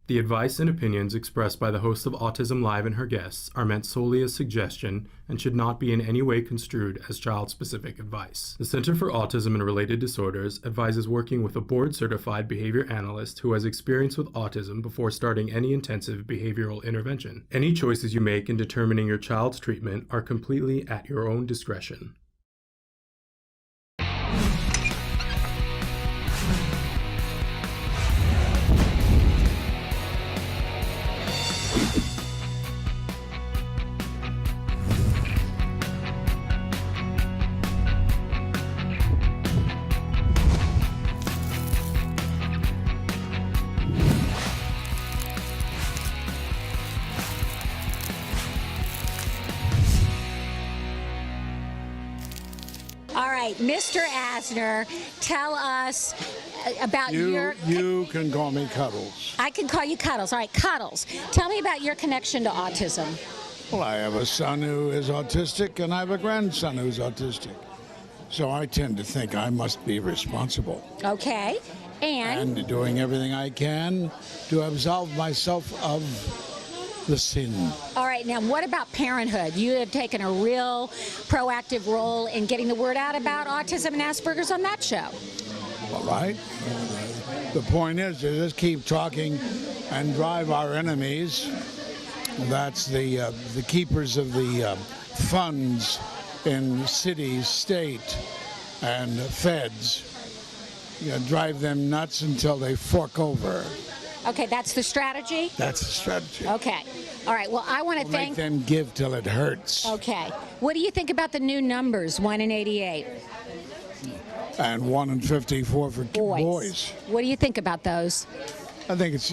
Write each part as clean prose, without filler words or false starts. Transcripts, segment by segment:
The advice and opinions expressed by the host of Autism Live and her guests are meant solely as suggestion and should not be in any way construed as child-specific advice. The Center for Autism and Related Disorders advises working with a board-certified behavior analyst who has experience with autism before starting any intensive behavioral intervention. Any choices you make in determining your child's treatment are completely at your own discretion. Mr. Asner, tell us about your... You can call me Cuddles. I can call you Cuddles. All right, Cuddles. Tell me about your connection to autism. Well, I have a son who is autistic, and I have a grandson who's autistic. So I tend to think I must be responsible. Okay, and doing everything I can to absolve myself of the sin. All right, now what about parenthood? You have taken a real proactive role in getting the word out about autism and Asperger's on that show. All right. The point is to just keep talking and drive our enemies. That's the keepers of the funds in cities, state, and feds. You know, drive them nuts until they fork over. Okay, that's the strategy? That's the strategy. Okay. All right, well, I want to Make them give till it hurts. Okay. What do you think about the new numbers, 1 in 88? And 1 in 54 for boys. What do you think about those? I think it's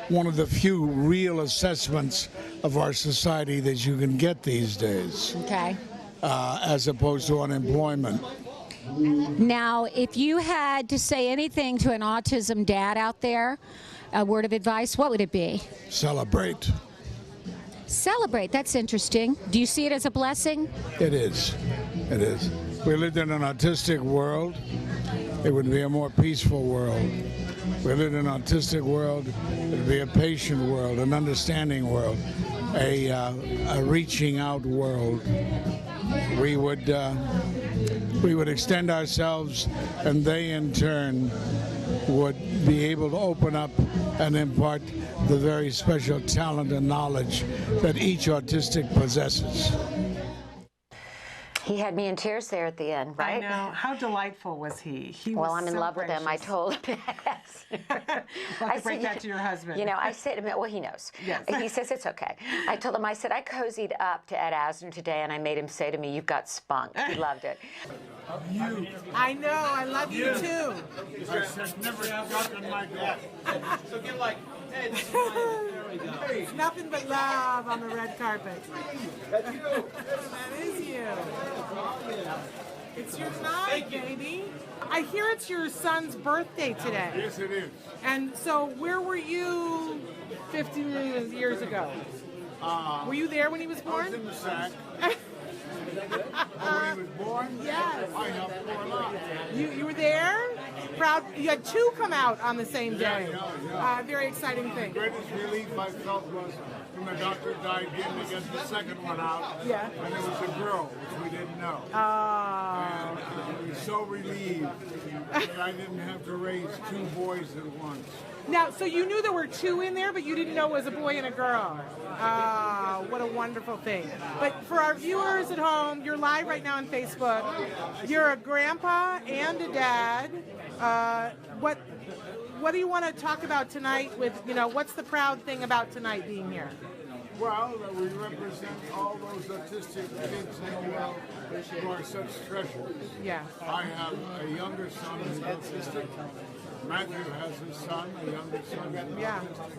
one of the few real assessments of our society that you can get these days. Okay. As opposed to unemployment. Now, if you had to say anything to an autism dad out there, a word of advice, what would it be? Celebrate. Celebrate, that's interesting. Do you see it as a blessing? It is. It is. If we lived in an autistic world, it would be a more peaceful world. If we lived in an autistic world, it would be a patient world, an understanding world, a reaching out world. We would extend ourselves, and they in turn would be able to open up and impart the very special talent and knowledge that each autistic possesses. He had me in tears there at the end, right? I know. How delightful was he? Well, I'm in love with him. I told him. I break that to your husband. You know, I said to him, well, he knows. Yes. He says it's okay. I told him, I said, I cozied up to Ed Asner today, and I made him say to me, you've got spunk. He loved it. You. I know. I love you, too. I said never gotten like that. So get like, Ed, there we go. It's nothing but love on the red carpet. That's you. That is you. It's your night, baby. I hear it's your son's birthday today. Yes, it is. And so where were you 50 years ago? Were you there when he was born? I was in the sack. When he was born? Yes. I helped pour a lot. You were there? Proud. You had two come out on the same day. Yeah. Very exciting thing. The greatest relief I felt was when the doctor died getting to get the second one out. Yeah. And it was a girl, which we didn't know. Oh. And I was so relieved that I didn't have to raise two boys at once. Now, so you knew there were two in there, but you didn't know it was a boy and a girl. Ah, what a wonderful thing. But for our viewers at home, you're live right now on Facebook. You're a grandpa and a dad. What do you want to talk about tonight with, what's the proud thing about tonight being here? Well, we represent all those autistic kids in the world who are such treasures. Yeah. I have a younger son who's autistic. Matthew has his son, a younger son who's autistic.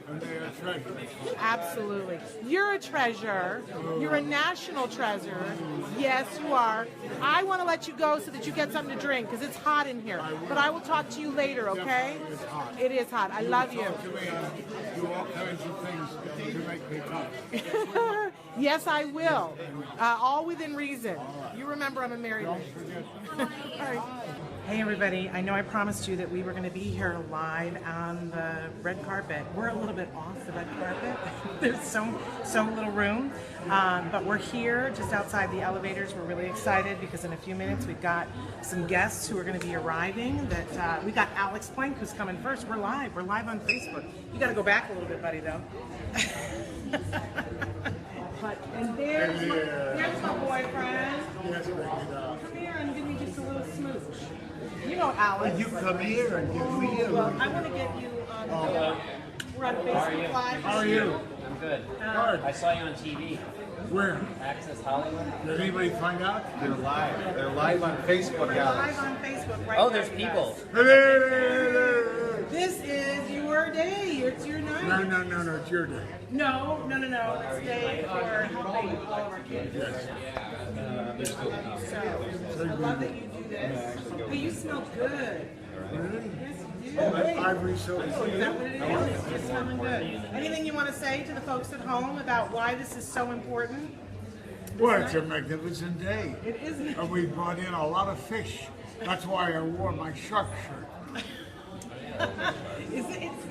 And they are treasures. Absolutely. You're a treasure. You're a national treasure. Yes, you are. I want to let you go so that you get something to drink because it's hot in here. But I will talk to you later, okay? It's hot. It is hot. I love you. Talk to me and do all kinds of things to make me talk. Yes, I will. All within reason. You remember I'm a married man. All right. Hey, everybody. I know I promised you that we were going to be here live on the red carpet. We're a little bit off the red carpet. There's so little room. But we're here just outside the elevators. We're really excited because in a few minutes we've got some guests who are going to be arriving. That we got Alex Plank who's coming first. We're live. We're live on Facebook. You got to go back a little bit, buddy, though. And there's my boyfriend. Yes, bring it up. Come here and give me just a little smooch. You know Alex. You come here and give me a Well, I want to get you on. We're on Facebook Live. How are you? I'm good. Good. I saw you on TV. Where? Access Hollywood. Did anybody find out? They're live. They're live on Facebook, We're Alex. live on Facebook right now. Oh, there's you people. guys. This is your day. It's your night. No, it's your day. No. It's day for helping all of our kids. So, I love that you do this. But you smell good. Yes, you do. Ivory soap. Is that what it is? You're smelling good. Anything you want to say to the folks at home about why this is so important? Well, it's a magnificent day. It is. And we brought in a lot of fish. That's why I wore my shark shirt.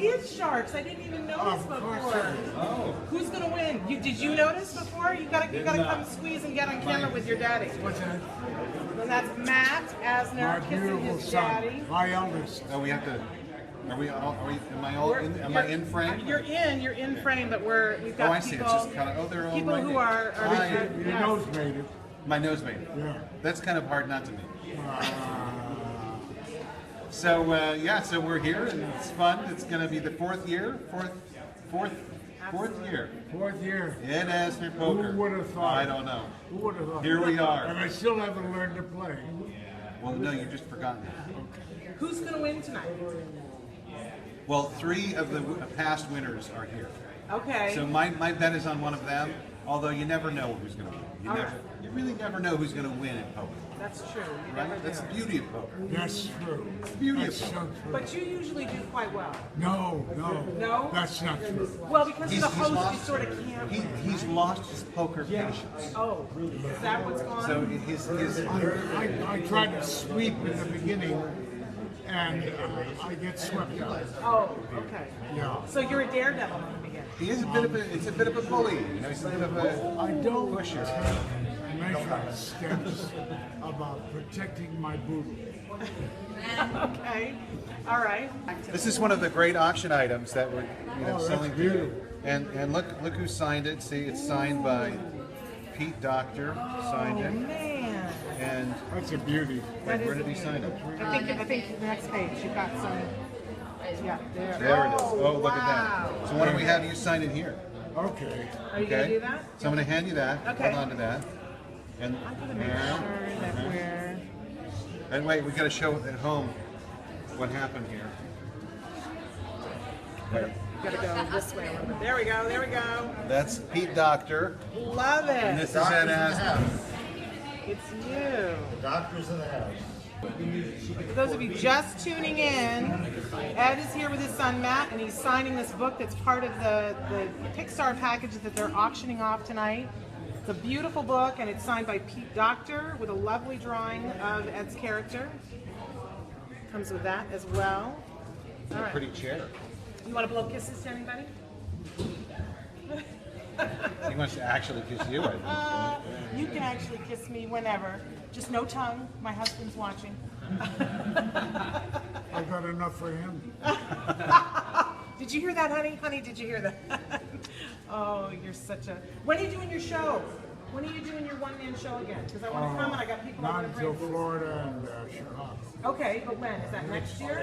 It's sharks. I didn't even notice Of course before. it is. Who's gonna win? Did you notice before? You gotta come squeeze and get on camera with your daddy. What's that? And that's Matt My Asner kissing beautiful his son, daddy. my eldest. Oh, we have to. Am I in frame? You're in frame, but we've got Oh, I see. people. It's just kind of. Oh, they're all people right who there. are Hi. Your yes. nose made it. My nose made it. Yeah. That's kind of hard not to make. Uh, So we're here and it's fun. It's going to be the fourth year Fourth year. in Asner Poker. Who would have thought? I don't know. Who would have thought? Here we are. And I still haven't learned to play. Well, no, you've just forgotten it. Who's gonna win tonight? Well, 3 of the past winners are here. Okay. So my bet is on one of them. Although you never know who's going to win. You really never know who's going to win in poker. That's true. You Right? never That's do. the beauty of poker. That's true. Beauty That's of so poker. true. But you usually do quite well. No. No? That's not true. Well, because you're the host, you sort of can't. He's lost his poker patience. Oh, is that what's going on? So his I tried to sweep in the beginning, and I get swept out. Oh, okay. Yeah. So you're a daredevil in the beginning. he is a bit of a bully. You know, he's a bit of a I don't pusher. measure steps about protecting my booty. Okay. All right. This is one of the great auction items that we're Oh, selling that's here. beautiful. And look who signed it. See, it's signed by Pete Doctor. Signed it. Man. And That's a beauty. That where is did he sign it? I think the next page you've got some. Yeah, there. There it is. Oh, look at wow. that. So why don't we have you sign it here? Okay. Are you gonna do that? So I'm going to hand you that. Okay. Hold on to that. And I'm gonna make sure that we're. And wait, we got to show at home what happened here. Wait. Gotta go this way a little bit. There we go. There we go. That's Pete Doctor. Love And it. this is Ed Asner. It's you. Doctors in the house. For those of you just tuning in, Ed is here with his son Matt, and he's signing this book that's part of the Kickstarter package that they're auctioning off tonight. It's a beautiful book, and it's signed by Pete Doctor with a lovely drawing of Ed's character. Comes with that as well. All right. Pretty chair. You want to blow kisses to anybody? He wants to actually kiss you, I think. You can actually kiss me whenever. Just no tongue. My husband's watching. I got enough for him. Did you hear that, honey? Honey, did you hear that? Oh, you're such a... When are you doing your show? When are you doing your one-man show again? Because I want to come and I got people I Not want to until bring. Florida and Chicago. Okay, but when? Is that next year?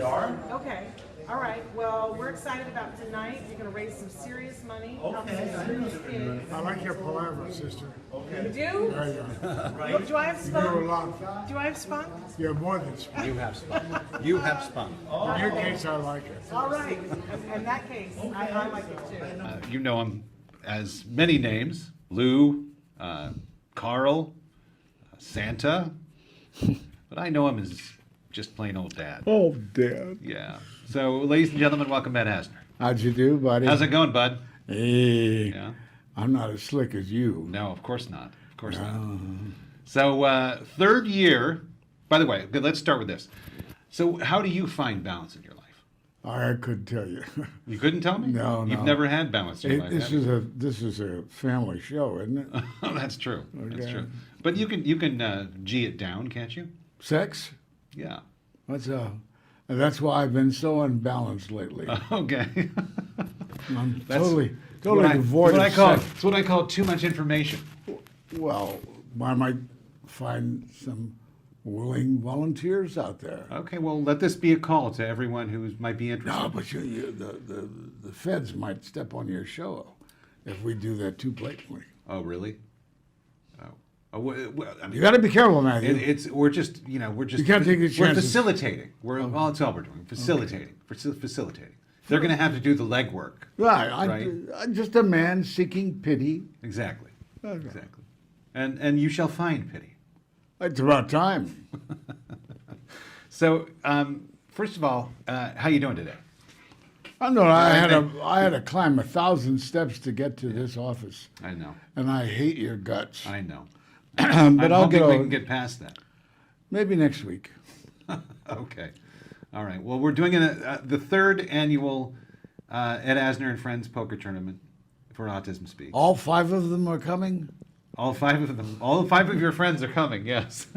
Okay. All right. Well, we're excited about tonight. You're going to raise some serious money. Help some serious kids. I like your palaver, sister. You do? There you are. Do I have You do a spunk? lot. Do I have spunk? You're more than spunk. You have spunk. You have spunk. In your case, I like it. All right. In that case, I like it too. You know him as many names. Lou, Carl, Santa. But I know him as just plain old Dad. Oh, Dad. Yeah. So, ladies and gentlemen, welcome Ed Asner. How'd you do, buddy? How's it going, bud? Hey. Yeah. I'm not as slick as you. No, of course not. Of course not. So, third year. By the way, let's start with this. So, how do you find balance in your life? I couldn't tell you. You couldn't tell me? No, You've no. never had balance in your life. This have you? is a family show, isn't it? Oh, that's true. That's Okay. true. But you can G it down, can't you? Sex? Yeah. That's why I've been so unbalanced lately. Okay. I'm That's totally what devoid of call sex. it's what I call too much information. Well, I might find some willing volunteers out there. Okay, well, let this be a call to everyone who might be interested. No, but the feds might step on your show if we do that too blatantly. Oh, really? Oh, well, I mean, You got to be careful, Matthew. we're just you can't take the We're chances. facilitating. Well, that's all we're doing. Facilitating. Facilitating. They're going to have to do the legwork. Right. Right. I'm just a man seeking pity. Exactly. Okay. Exactly. And you shall find pity. It's about time. So, first of all, how you doing today? I know I had to climb 1,000 steps to get to this office, I know. and I hate your guts. I know. But I'm I'll hoping get we over can get past that. maybe next week. Okay. All right. Well, we're doing the third annual Ed Asner and Friends poker tournament for Autism Speaks. All 5 of them are coming. All 5 of them. All 5 of your friends are coming. Yes.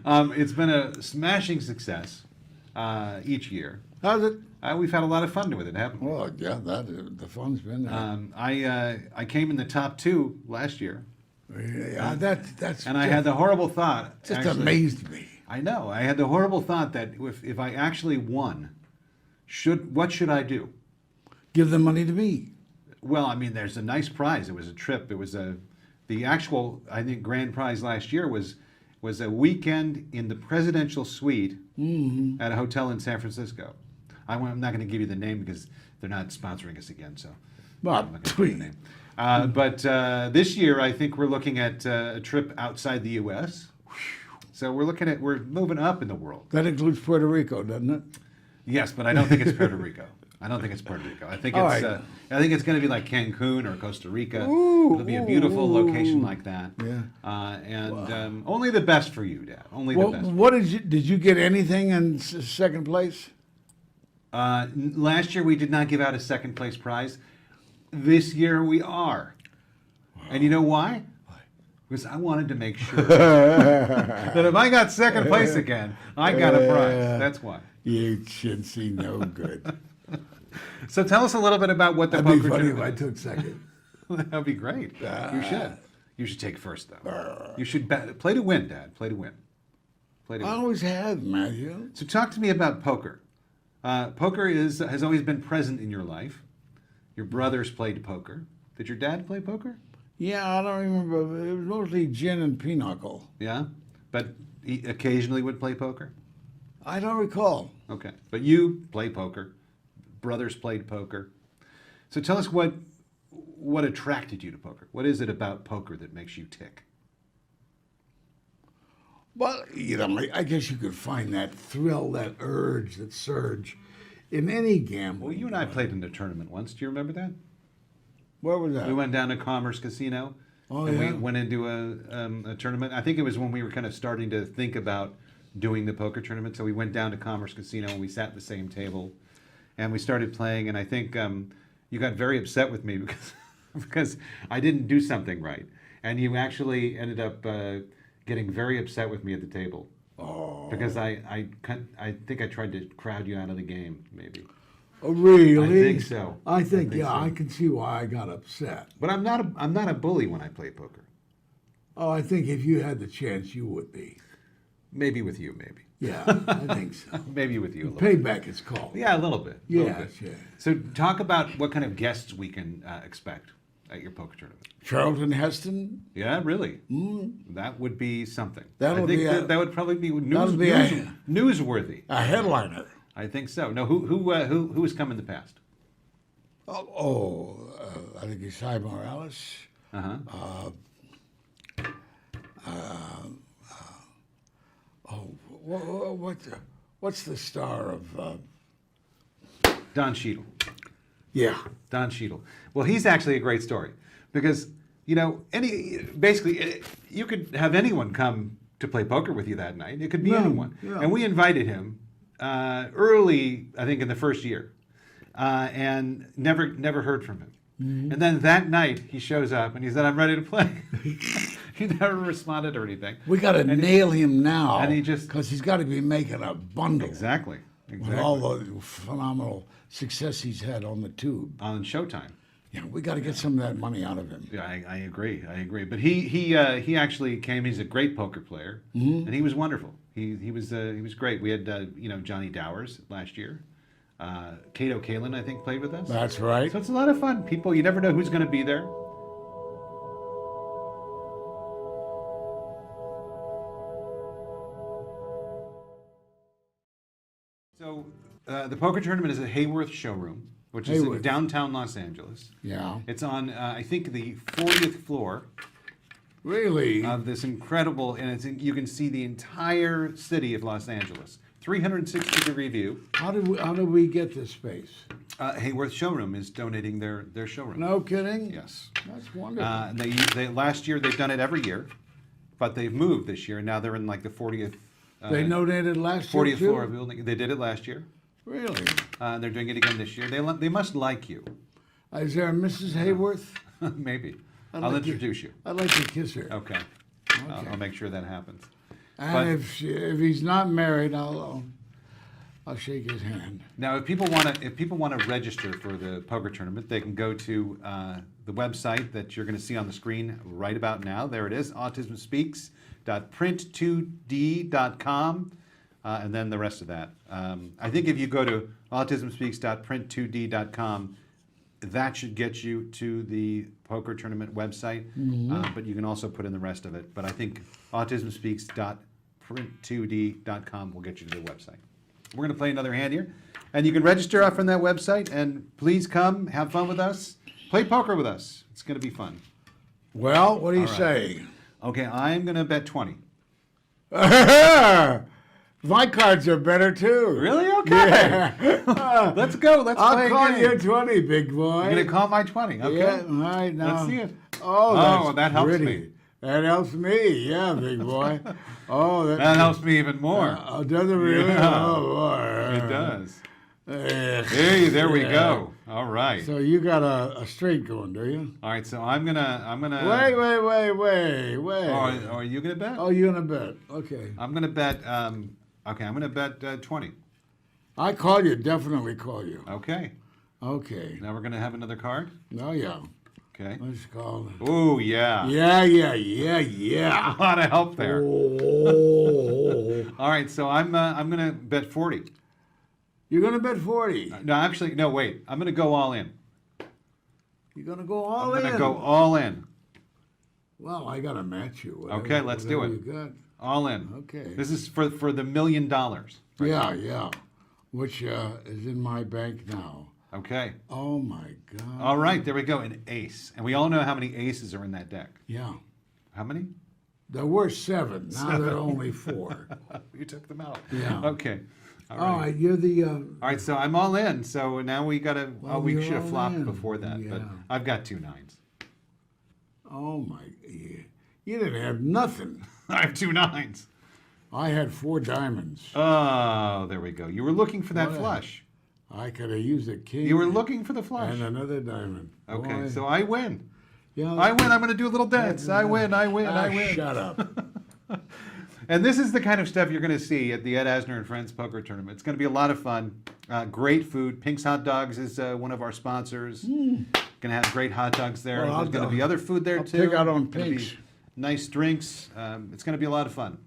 It's been a smashing success each year. How's it? We've had a lot of fun with it, haven't we? Well, yeah, the fun's been there. I came in the top 2 last year, Yeah, that's and I had the horrible thought. just actually- amazed me. I know. I had the horrible thought that if I actually won, what should I do? Give the money to me. Well, I mean, there's a nice prize. It was a trip. It was the actual, I think, grand prize last year was a weekend in the presidential suite at a hotel in San Francisco. I'm not going to give you the name because they're not sponsoring us again, so Well, I'm not going to give you the name. But this year, I think we're looking at a trip outside the U.S. So we're moving up in the world. That includes Puerto Rico, doesn't it? Yes, but I don't think it's Puerto Rico. I don't think it's Puerto Rico. I think All it's right. I think it's going to be like Cancun or Costa Rica. Ooh, It'll be a beautiful location like that. Yeah. And only the best for you, Dad. Only Well, the best. what did you get anything in second place? Last year we did not give out a second place prize. This year we are. And you know why? Because I wanted to make sure that if I got second place again, I got a prize. That's why. You should see no good. So tell us a little bit about what the That'd be poker funny if I tournament took second. That'd be great. You should. You should take first, though. You should play to win, Dad. Play to win. Play to I win. always have, Matthew. So talk to me about poker. Poker has always been present in your life. Your brothers played poker. Did your dad play poker? Yeah, I don't remember. It was mostly gin and pinochle. Yeah, but he occasionally would play poker. I don't recall. Okay, but you play poker. Brothers played poker. So tell us what attracted you to poker. What is it about poker that makes you tick? Well, I guess you could find that thrill, that urge, that surge in any gamble. Well, you and I played in a tournament once. Do you remember that? Where was that? We went down to Commerce Casino. Oh, and yeah. we went into a tournament. I think it was when we were kind of starting to think about doing the poker tournament. So we went down to Commerce Casino and we sat at the same table, and we started playing. And I think you got very upset with me because I didn't do something right, and you actually ended up getting very upset with me at the table. Oh. Because I think I tried to crowd you out of the game, maybe. Oh, really? I think so. I think, so. I can see why I got upset. But I'm not a bully when I play poker. Oh, I think if you had the chance, you would be. Maybe with you, maybe. Yeah, I think so. Maybe with you a little bit. Payback is called. Yeah, a little bit. a little Yes, bit. yeah. So talk about what kind of guests we can expect at your poker tournament. Charlton Heston. Yeah, really. That would be something. That'll I think be a- that would probably be, that'll be a- newsworthy. A headliner. I think so. No, who has come in the past? I think it's Hy Morales. Uh-huh. What's the star of? Don Cheadle. Yeah. Don Cheadle. Well, he's actually a great story because basically you could have anyone come to play poker with you that night. It could be anyone, and we invited him early, I think, in the first year, and never heard from him. And then that night he shows up and he said, "I'm ready to play." He never responded or anything. We got to nail him now, and he just because he's got to be making a bundle. Exactly. With all the phenomenal success he's had on the tube. On Showtime. Yeah, we got to get some of that money out of him. Yeah, I agree. But he actually came. He's a great poker player, and he was wonderful. He was great. We had Johnny Dowers last year. Cato Kalin, I think, played with us. That's right. So it's a lot of fun. People, you never know who's going to be there. So the poker tournament is at Hayworth Showroom, which is in downtown Los Angeles. Yeah. It's on, I think, the 40th floor. Really? Of this incredible, and you can see the entire city of Los Angeles. 360-degree view. How do we get this space? Hayworth Showroom is donating their showroom. No kidding? Yes. That's wonderful. They last year they've done it every year, but they've moved this year, and now they're in like the 40th. They donated last year 40th too? floor of building. They did it last year. Really? They're doing it again this year. They must like you. Is there a Mrs. Hayworth? Maybe. I'd I'll like introduce you. I'd like to kiss her. Okay. I'll make sure that happens. And if he's not married, I'll shake his hand. Now, if people want to register for the poker tournament, they can go to the website that you're going to see on the screen right about now. There it is, autismspeaks.print2d.com, and then the rest of that. I think if you go to autismspeaks.print2d.com, that should get you to the poker tournament website, but you can also put in the rest of it. But I think autismspeaks.print2d.com will get you to the website. We're going to play another hand here, and you can register off on that website, and please come, have fun with us, play poker with us. It's going to be fun. Well, what do you say? Okay, I'm going to bet 20. My cards are better too. Really? Okay. Yeah. Let's go. Let's play I'll call a game. you 20, big boy. You're going to call my 20. Okay. Yeah, all right. Now. Let's see it. Oh, that helps pretty. me. That helps me. Yeah, big boy. Oh, That helps me even more. Does it really? Yeah. Oh, boy. It does. Hey, There we go. All right. So you got a straight going, do you? All right. So I'm gonna. Wait. Oh, are you gonna bet? Oh, you're gonna bet. Okay. I'm gonna bet. Okay, I'm gonna bet 20. I call you. Definitely call you. Okay. Okay. Now we're gonna have another card. Oh yeah. Okay. Let's call it. Oh yeah. Yeah. A lot of help there. Oh. All right. So I'm gonna bet 40. You're gonna bet 40. No, actually, no. Wait. I'm gonna go all in. You're gonna go all in. I'm gonna go all in. Well, I gotta match you. Okay, let's do it. You got. All in. Okay. This is for the $1 million. Right Yeah, now. yeah. Which is in my bank now. Okay. Oh my God. All right, there we go. An ace. And we all know how many aces are in that deck. Yeah. How many? There were 7. Now there are only 4. You took them out. Yeah. Okay. All right. You're the. All right, so I'm all in. So now we got to. Well, we you're should have all flopped in. before that, but Yeah. I've got 2 9s. Oh my. You didn't have nothing. I have 2 9s. I had 4 diamonds. Oh, there we go. You were looking for that What a- flush. I could have used a king. You were looking for the flush. And another diamond. Okay, Boy. so I win. Yeah. I win. I'm going to do a little dance. I win. I win. I win. Shut up. And this is the kind of stuff you're going to see at the Ed Asner and Friends Poker Tournament. It's going to be a lot of fun. Great food. Pink's Hot Dogs is one of our sponsors. Going to have great hot dogs there. Well, There's going to be other food there I'll too. pick out on Gonna be Pink's. Nice drinks. It's going to be a lot of fun.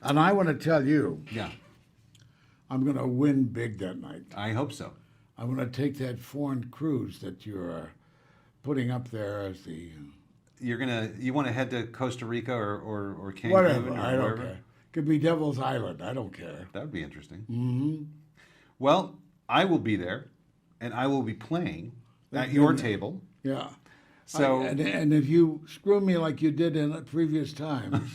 And I want to tell you, Yeah, I'm going to win big that night. I hope so. I'm going to take that foreign cruise that you're putting up there as the You want to head to Costa Rica or Cancun whatever. or I don't wherever? care. Could be Devil's Island. I don't care. That would be interesting. Mm-hmm. Well, I will be there, and I will be playing at your table. Yeah. So And if you screw me like you did in previous times,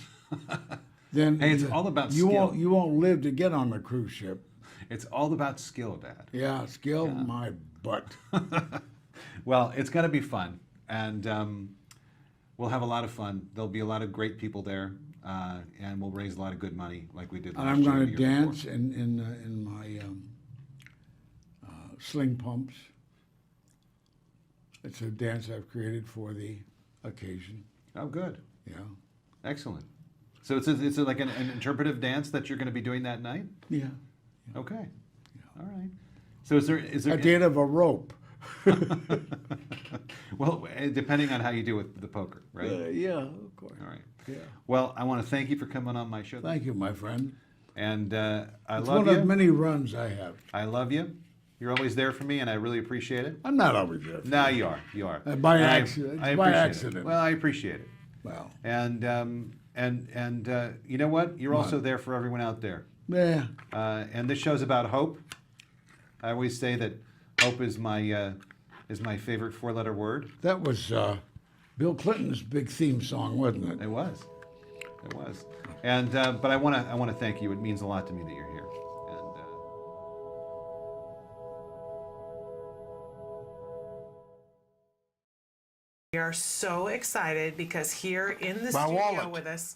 then Hey, it's all about you skill. won't live to get on the cruise ship. it's all about skill, Dad. Yeah, skill my butt. Well, it's going to be fun. and we'll have a lot of fun. There'll be a lot of great people there, and we'll raise a lot of good money like we did last And I'm year. going and to the year dance before. in my sling pumps. It's a dance I've created for the occasion. Oh, good. Yeah. Excellent. So it's like an interpretive dance that you're going to be doing that night? Yeah. Okay. All right. So is there At the end of a rope. well, depending on how you do with the poker, right? Yeah, of course. All right. Yeah. Well, I want to thank you for coming on my show. Thank you, my friend. And I It's love one you. of many runs I have. I love you. You're always there for me, and I really appreciate it. I'm not always there. No, you are. You are. By And accident. I It's by appreciate accident. It. Well, I appreciate it. Well, And you know what? You're also there for everyone out there. yeah. And this show's about hope. I always say that hope is my favorite four-letter word. That was Bill Clinton's big theme song, wasn't it? It was. It was. And but I want to thank you. It means a lot to me that you're here. And We are so excited because here in the My studio wallet. with us,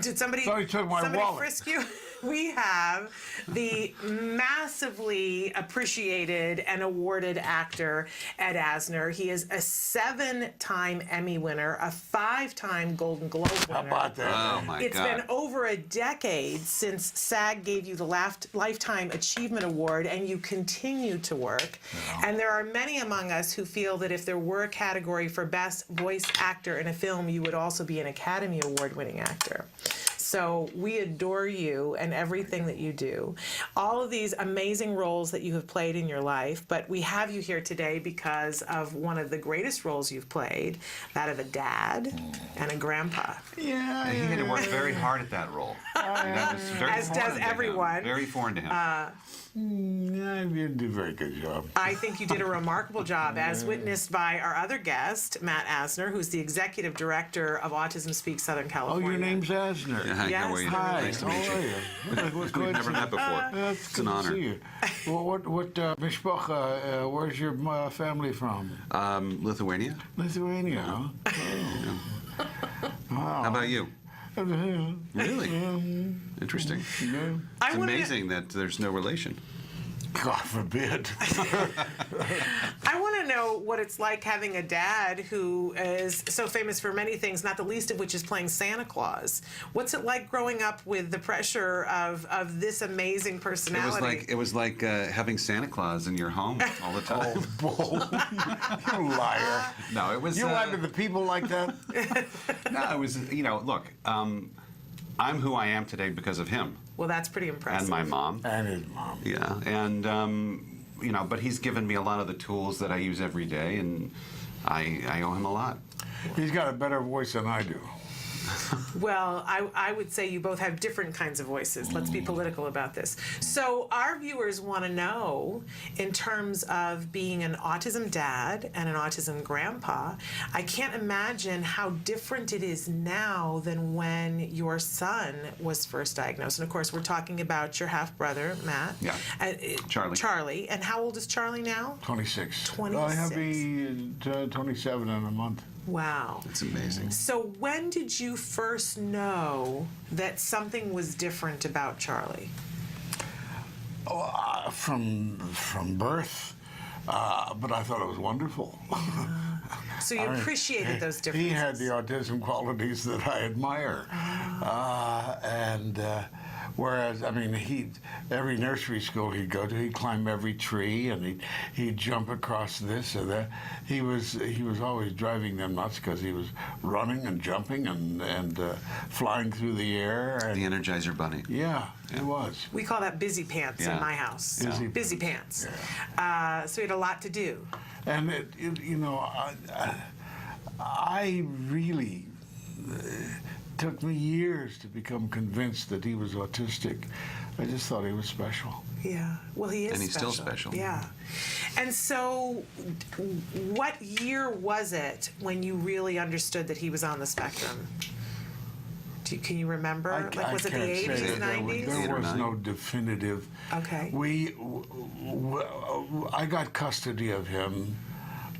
did somebody took my wallet. frisk you? We have the massively appreciated and awarded actor Ed Asner. He is a 7-time Emmy winner, a 5-time Golden Globe winner. How about that? oh my It's God. been over a decade since SAG gave you the Lifetime Achievement Award, and you continue to work. And there are many among us who feel that if there were a category for Best Voice Actor in a film, you would also be an Academy Award-winning actor. So we adore you and everything that you do. All of these amazing roles that you have played in your life, but we have you here today because of one of the greatest roles you've played, that of a dad and a grandpa. Yeah. And he had to work very hard at that role. That was very As foreign does to him. everyone. Very foreign to him. You did a very good job. I think you did a remarkable job, as witnessed by our other guest, Matt Asner, who's the executive director of Autism Speaks Southern Oh, California. your name's Asner. Hi, Yes. how are you? Hi. Nice to How meet are you. you? What's We've never met before. It's an honor. To see you. Well, what mishpacha? Where's your family from? Lithuania. Lithuania. Huh? How about you? Really? Interesting. I It's wanna- amazing that there's no relation. God forbid. I want to know what it's like having a dad who is so famous for many things, not the least of which is playing Santa Claus. What's it like growing up with the pressure of this amazing personality? It was like having Santa Claus in your home all the time. You liar. No, it was. You lie to the people like that? No, it was. Look, I'm who I am today because of him Well, that's pretty impressive. and my mom. And his mom. Yeah, and but he's given me a lot of the tools that I use every day, and I owe him a lot. He's got a better voice than I do. Well, I would say you both have different kinds of voices. Let's be political about this. So our viewers want to know, in terms of being an autism dad and an autism grandpa, I can't imagine how different it is now than when your son was first diagnosed. And of course, we're talking about your half-brother, Matt. Yeah. Charlie. Charlie. And how old is Charlie now? 26. 26. I have be 27 in a month. Wow. It's amazing. So when did you first know that something was different about Charlie? From birth, but I thought it was wonderful. So you appreciated those differences. He had the autism qualities that I admire, whereas every nursery school he'd go to, he'd climb every tree and he'd jump across this or that. He was always driving them nuts because he was running and jumping and flying through the air. And, The Energizer Bunny. yeah, he was. We call that busy pants in Yeah. my house. Busy Busy pants. Yeah. So he had a lot to do. And I really took me years to become convinced that he was autistic. I just thought he was special. Yeah. Well, he is And he's still special. Yeah. And so what year was it when you really understood that he was on the spectrum? Can you remember? Was it the can't say 80s, that. 90s? There Eight or was nine. no definitive. Okay. I got custody of him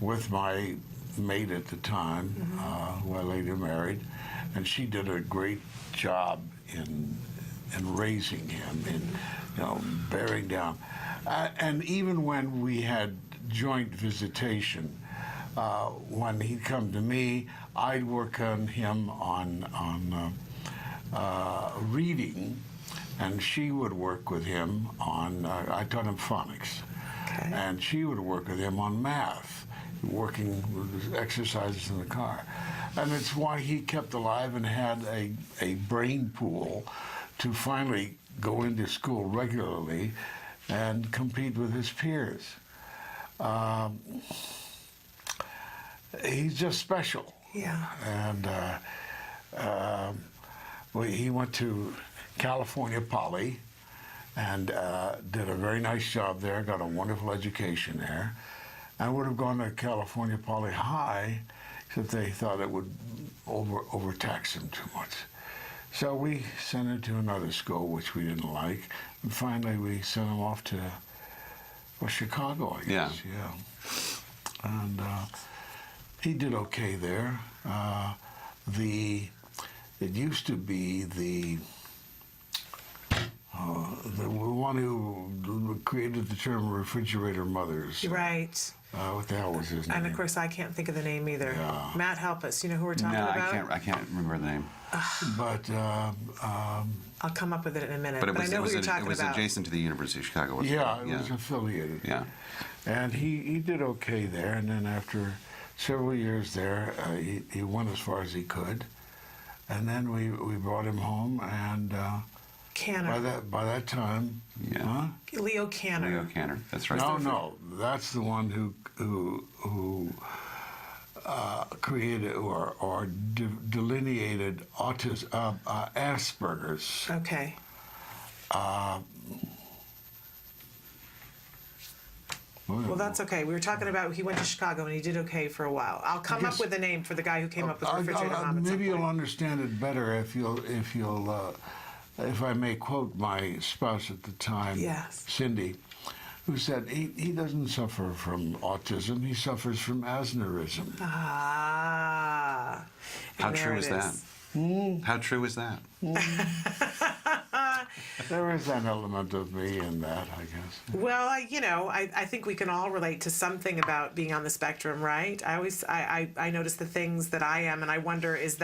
with my mate at the time, who I later married, and she did a great job in raising him, in bearing down. And even when we had joint visitation, when he'd come to me, I'd work on him on reading, and she would work with him on, I taught him phonics, and she would work with him on math, working with exercises in the car. And it's why he kept alive and had a brain pool to finally go into school regularly and compete with his peers. He's just special. Yeah. And he went to California Poly and did a very nice job there, got a wonderful education there, and would have gone to California Poly High if they thought it would overtax him too much. So we sent him to another school, which we didn't like, and finally we sent him off to Chicago, I guess. Yeah. And he did okay there. It used to be the one who created the term refrigerator mothers. Right. What the hell was his name? And of course, I can't think of the name either. Yeah. Matt, help us. You know who we're talking about? I can't remember the name. But I'll come up with it in a minute. But I know who you're talking it was about. adjacent to the University of Chicago, wasn't yeah, it? it was affiliated. Yeah. And he did okay there, and then after several years there, he went as far as he could. And then we brought him home, and Canner. by that time, Yeah. Leo Canner. Leo Canner. That's right. no, that's the one who created or delineated autism, Asperger's. Okay. Well, that's okay. We were talking about he went to Chicago and he did okay for a while. I'll come up with a name for the guy who came up with refrigerator mom. At some maybe you'll point. understand it better if I may quote my spouse at the time, Yes. Cindy, who said he doesn't suffer from autism, he suffers from Asnerism. Ah. How And there true it is that? How true is that? There is an element of me in that, I guess. Well, I think we can all relate to something about being on the spectrum, right? I notice the things that I am, and I wonder, is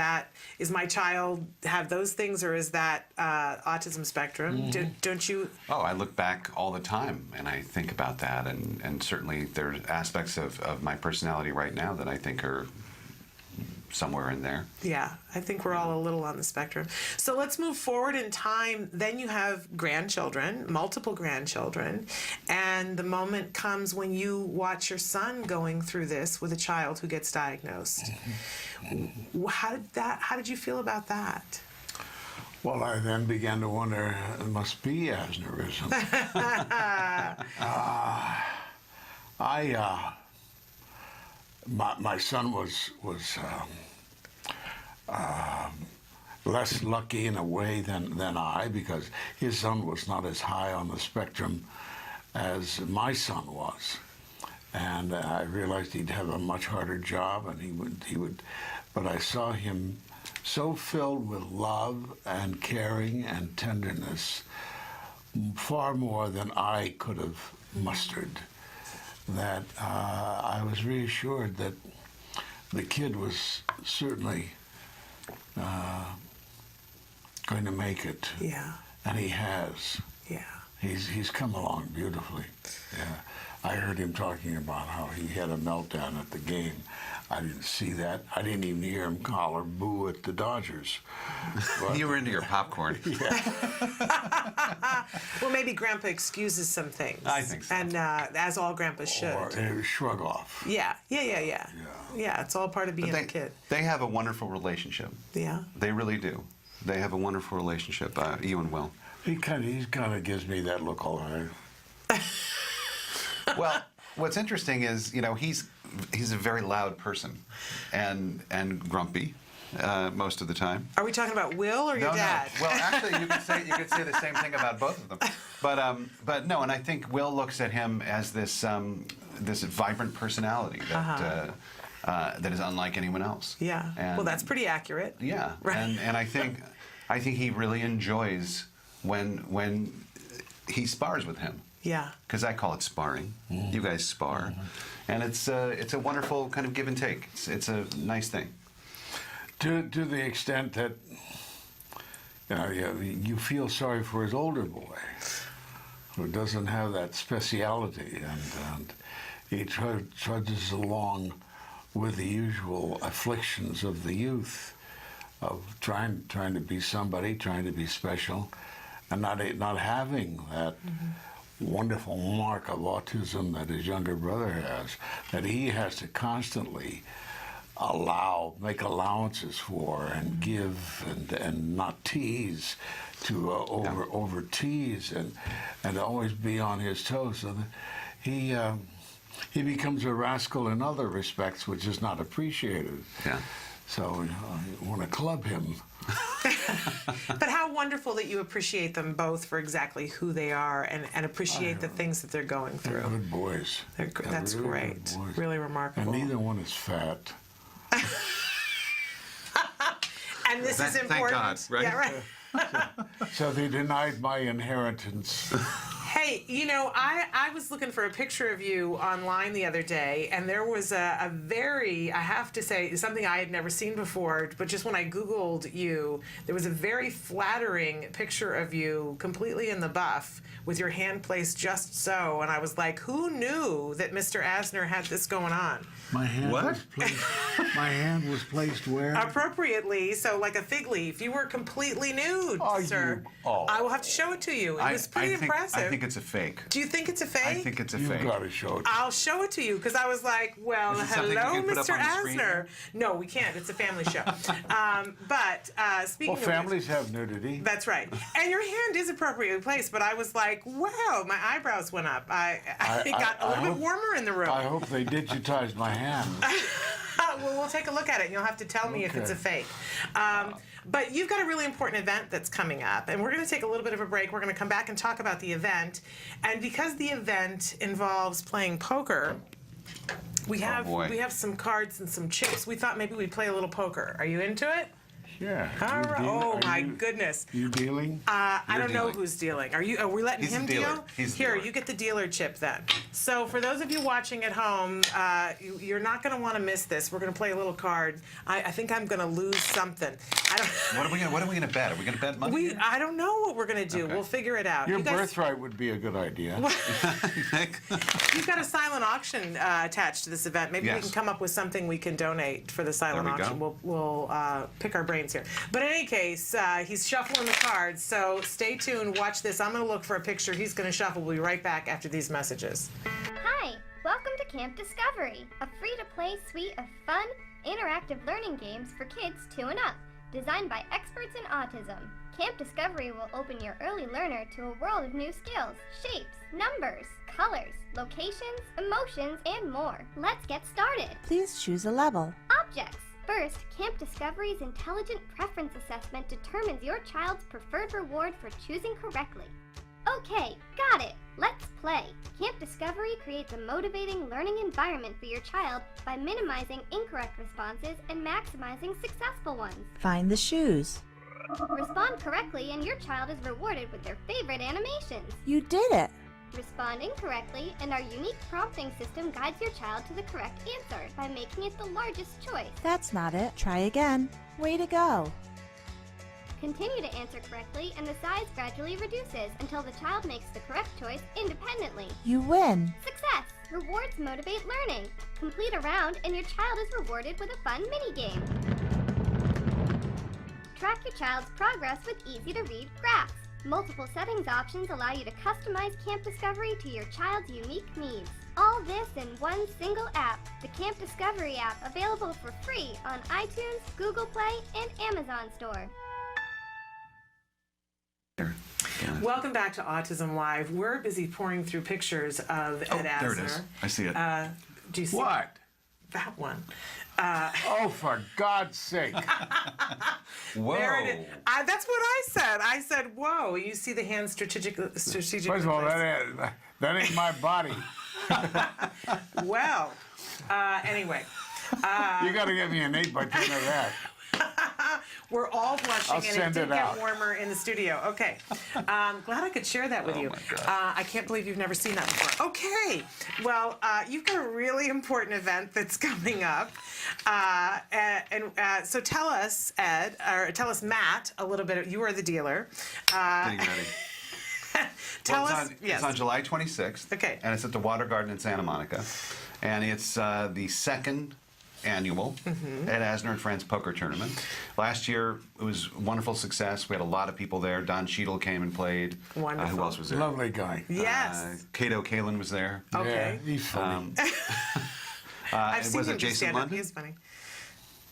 my child have those things, or is that autism spectrum? Don't you? Oh, I look back all the time and I think about that, and certainly there's aspects of my personality right now that I think are somewhere in there. Yeah, I think we're all a little on the spectrum. So let's move forward in time. Then you have grandchildren, multiple grandchildren, and the moment comes when you watch your son going through this with a child who gets diagnosed. How did you feel about that? Well, I then began to wonder, it must be Asnerism. My son was less lucky in a way than I, because his son was not as high on the spectrum as my son was, and I realized he'd have a much harder job, and he would. But I saw him so filled with love and caring and tenderness, far more than I could have mustered, that I was reassured that the kid was certainly going to make it. Yeah. And he has. Yeah. He's come along beautifully. Yeah. I heard him talking about how he had a meltdown at the game. I didn't see that. I didn't even hear him call or boo at the Dodgers. But, You were into your popcorn. Well, maybe Grandpa excuses some things. I think so. And as all grandpas should. or shrug off. Yeah, it's all part of being a kid. They have a wonderful relationship. Yeah. They really do. They have a wonderful relationship, you and Will. He kind of gives me that look all right. Well, what's interesting is, he's a very loud person and grumpy most of the time. Are we talking about Will or your dad? No. Well, actually, you could say the same thing about both of them. But no, and I think Will looks at him as this vibrant personality that that is unlike anyone else. Yeah. And, well, that's pretty accurate. Yeah. Right. And I think he really enjoys when he spars with him. Yeah. Because I call it sparring. You guys spar, and it's a wonderful kind of give and take. It's a nice thing. To the extent that you feel sorry for his older boy, who doesn't have that speciality, and he trudges along with the usual afflictions of the youth, of trying to be somebody, trying to be special, and not having that wonderful mark of autism that his younger brother has, that he has to constantly make allowances for, and give, and not tease, to over tease, and always be on his toes, so that he becomes a rascal in other respects, which is not appreciated. Yeah. So you want to club him. But how wonderful that you appreciate them both for exactly who they are, and appreciate the things that they're going through. They're good boys. That's really great. good boys. Really remarkable. And neither one is fat. And this is important. Thank God, right? Yeah, right. So they denied my inheritance. Hey, I was looking for a picture of you online the other day, and there was a very, I have to say, something I had never seen before, but just when I Googled you, there was a very flattering picture of you completely in the buff with your hand placed just so, and I was like, who knew that Mr. Asner had this going on? My hand was placed where? Appropriately, so like a fig leaf. You were completely nude, sir. I will have to show it to you. It was pretty impressive. I think it's a fake. Do you think it's a fake? I think it's a You've fake. got to show it. I'll show it to you, because I was like, well, Is it something hello, you can put up Mr. on the screen Asner. here? No, we can't. It's a family show. But speaking Well, of families have nudity. that's right. And your hand is appropriately placed, but I was like, wow, my eyebrows went up. It got a little bit warmer in the room. I hope they digitized my hand. Well, we'll take a look at it, and you'll have to tell me if it's a fake. But you've got a really important event that's coming up, and we're going to take a little bit of a break. We're going to come back and talk about the event. And because the event involves playing poker, we have some cards and some chips. We thought maybe we'd play a little poker. Are you into it? Yeah. All right. Oh my goodness. You dealing? I don't know dealing. who's dealing. Are we letting He's him the dealer. deal? He's the Here, dealer. you get the dealer chip then. So for those of you watching at home, you're not going to want to miss this. We're going to play a little card. I think I'm going to lose something. I don't. What are we gonna bet? Are we gonna bet money? I don't know what we're going to do. Okay. We'll figure it out. Your You guys, birthright would be a good idea. you've got a silent auction attached to this event. Maybe we Yes. can come up with something we can donate for the silent There we auction. go. We'll pick our brains here. But in any case, he's shuffling the cards. So stay tuned. Watch this. I'm going to look for a picture. He's going to shuffle. We'll be right back after these messages. Hi, welcome to Camp Discovery, a free-to-play suite of fun, interactive learning games for kids 2 and up, designed by experts in autism. Camp Discovery will open your early learner to a world of new skills, shapes, numbers, colors, locations, emotions, and more. Let's get started. Please choose a level. Objects. First, Camp Discovery's Intelligent Preference Assessment determines your child's preferred reward for choosing correctly. Okay, got it. Let's play. Camp Discovery creates a motivating learning environment for your child by minimizing incorrect responses and maximizing successful ones. Find the shoes. Respond correctly and your child is rewarded with their favorite animations. You did it. Respond incorrectly and our unique prompting system guides your child to the correct answer by making it the largest choice. That's not it. Try again. Way to go. Continue to answer correctly and the size gradually reduces until the child makes the correct choice independently. You win. Success! Rewards motivate learning. Complete a round and your child is rewarded with a fun mini-game. Track your child's progress with easy-to-read graphs. Multiple settings options allow you to customize Camp Discovery to your child's unique needs. All this in one single app, the Camp Discovery app, available for free on iTunes, Google Play, and Amazon Store. Welcome back to Autism Live. We're busy pouring through pictures of Ed Asner. There it is. I see it. Do you see What? that one? Oh, for God's sake. Whoa. There it is. That's what I said. I said, whoa. You see the hand strategically First of all, that ain't my body. Well, anyway. You got to get me an 8x10 of that. We're all blushing, I'll and send it did it get out. warmer in the studio. Okay. Glad I could share that with you. my God. I can't believe you've never seen that before. Okay. Well, you've got a really important event that's coming up. So tell us, Ed, or tell us, Matt, a little bit. You are the dealer. Getting ready. Tell Well, us. it's on July 26th. Okay. And it's at the Water Garden in Santa Monica. And it's the second annual Ed Asner and Friends Poker Tournament. Last year, it was a wonderful success. We had a lot of people there. Don Cheadle came and played. Wonderful. Who else was there? Lovely guy. Yes. Kato Kalin was there. Okay. Yeah, he's funny. I've seen was him it do Jason stand-up. London? He's funny.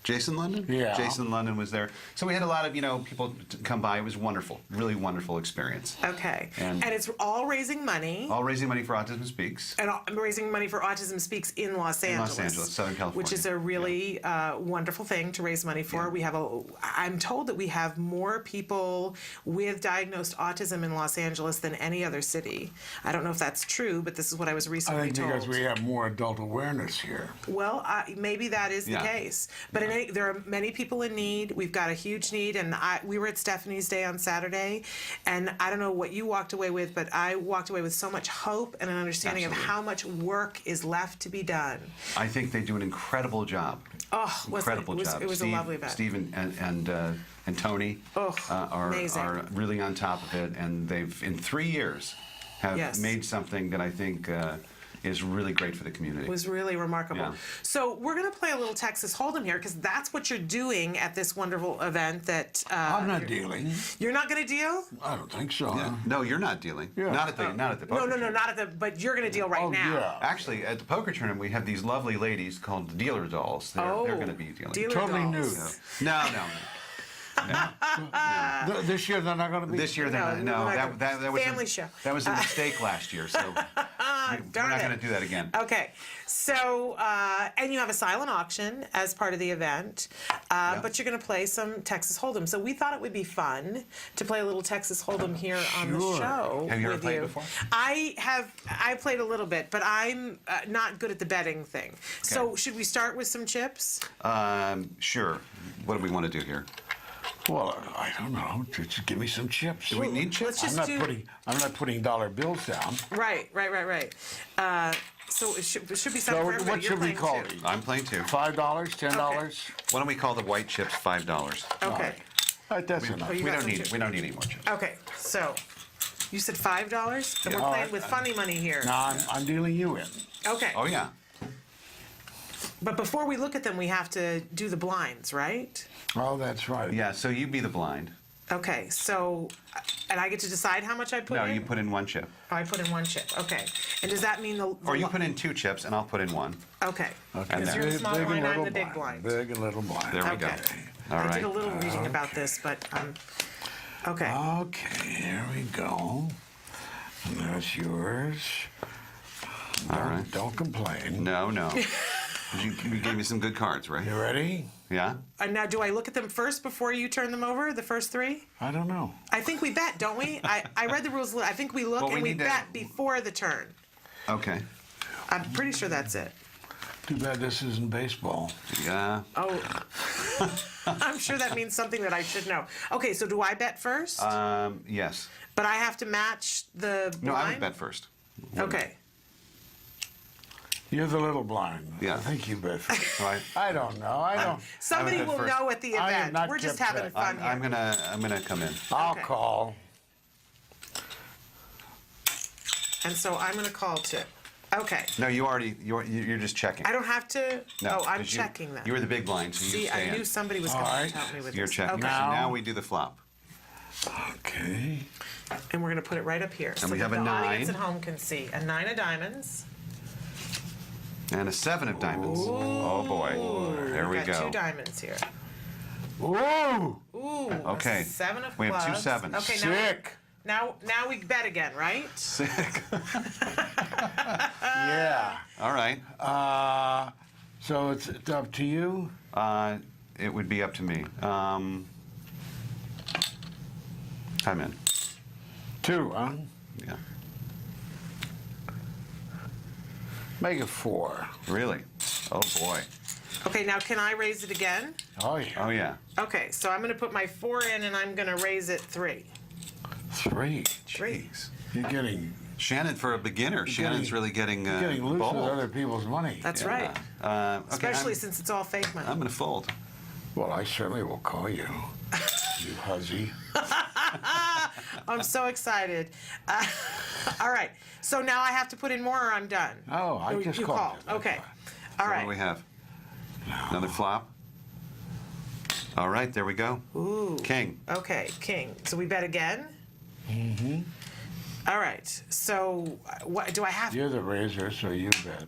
Jason London? Yeah. Jason London was there. So we had a lot of, people come by. It was wonderful. Really wonderful experience. Okay. And- And it's all raising money. All raising money for Autism Speaks. And raising money for Autism Speaks in Los Angeles. Los Angeles, Southern California. Which is a really wonderful thing to raise money for. Yeah. I'm told that we have more people with diagnosed autism in Los Angeles than any other city. I don't know if that's true, but this is what I was I recently think told. because we have more adult awareness here. Well, maybe that is the Yeah. case. But there are many people in need. We've got a huge need. And we were at Stephanie's Day on Saturday. And I don't know what you walked away with, but I walked away with so much hope and an understanding Absolutely. of how much work is left to be done. I think they do an incredible job. Oh, Incredible job. It was Steve, a lovely event. Steve and Tony amazing. are really on top of it, and they've in 3 years have Yes. made something that I think is really great for the community. It was really remarkable. Yeah. So we're going to play a little Texas Hold'em here because that's what you're doing at this wonderful event. That I'm not dealing. You're not going to deal? I don't think so. Yeah. No, you're not dealing. Yeah. Not at the No, poker no, tournament. not at the. But you're going to deal right now. Yeah. Actually, at the poker tournament, we have these lovely ladies called the dealer dolls. They're going to be dealing. Dealer Totally dolls. nude. No. This year they're not going to be. This year, No, no, we're not that was Family show. That was a mistake last year, so we're Darn not it. going to do that again. Okay, so and you have a silent auction as part of the event, but you're going to play some Texas Hold'em. So we thought it would be fun to play a little Texas Hold'em here on the Sure. show. Have you ever with played you. before? I played a little bit, but I'm not good at the betting thing. So should we start with some chips? Sure. What do we want to do here? Well, I don't know. Just give me some chips. Do we need Let's chips? just I'm not putting dollar bills down. Right. So it should be something So for everybody. what You're should we playing call too. these? I'm playing too. $5, $10. Why don't we call the white chips $5? Okay. All right, that's enough. you We got don't some need chips. we don't need any more chips. Okay, so you said $5, and we're All playing right. with funny money here. Now I'm dealing you in. Okay, Oh yeah. but before we look at them, we have to do the blinds, right? Oh, that's right. Yeah. So you be the blind. Okay, so and I get to decide how much I put No, in. you put in one chip, Oh, I put in one chip. Okay, and does that mean the? or you put in two chips, and I'll put in one. Okay. Okay. Because you're the Big- small big and blind, I'm little the big blind. Big and little blind. There we go. Okay. All I right. did a little reading about this, but okay. Okay, here we go. And that's yours. All right. Don't complain. No. You gave me some good cards, right? You ready? Yeah. And now, do I look at them first before you turn them over? The first three? I don't know. I think we bet, don't we? I read the rules. I think we look Well, we and we need to- bet before the turn. Okay. I'm pretty sure that's it. Too bad this isn't baseball. Yeah. Oh, I'm sure that means something that I should know. Okay, so do I bet first? Yes. But I have to match the blind? No, I would bet first. Okay. You're the little blind. Yeah. I think you bet. Right. I don't know. I don't. Somebody bet will first. know at the I am event. not We're just kept having track. fun I'm here. gonna come in. I'll Okay. call. And so I'm going to call too. Okay. No, you're just checking. I don't have to. No, oh, I'm 'cause checking that. You were the big blind, so you See, stay I knew in. somebody was All going right. to help me with You're this. checking. Okay. So now we do the flop. Okay. And we're going to put it right up here so we that have a the audience 9. at home can see. A 9 of diamonds. And a 7 of diamonds. Oh boy. There we We've got go. 2 diamonds here. Ooh. Ooh. Okay. A 7 of We have 2 clubs. 7s. Okay, Sick. now we bet again, right? Sick. Yeah. All right. So it's up to you. It would be up to me. I'm in. 2, huh? Yeah. Make it 4. Really? Oh boy. Okay, now can I raise it again? Oh, yeah. Oh, yeah. Okay, so I'm going to put my 4 in and I'm going to raise it 3. 3. Jeez. You're getting Shannon, for a beginner, Shannon's really getting loose bold. with other people's money. That's right. Okay, Especially since it's all fake money. I'm going to fold. Well, I certainly will call you, you hussy. I'm so excited. All right, so now I have to put in more or I'm done? Oh, I just you called. Okay. All What right. do we have? Another flop. All right, there we go. Ooh. King. Okay, king. So we bet again? Mm-hmm. All right, so what do I have? You're the raiser, so you bet.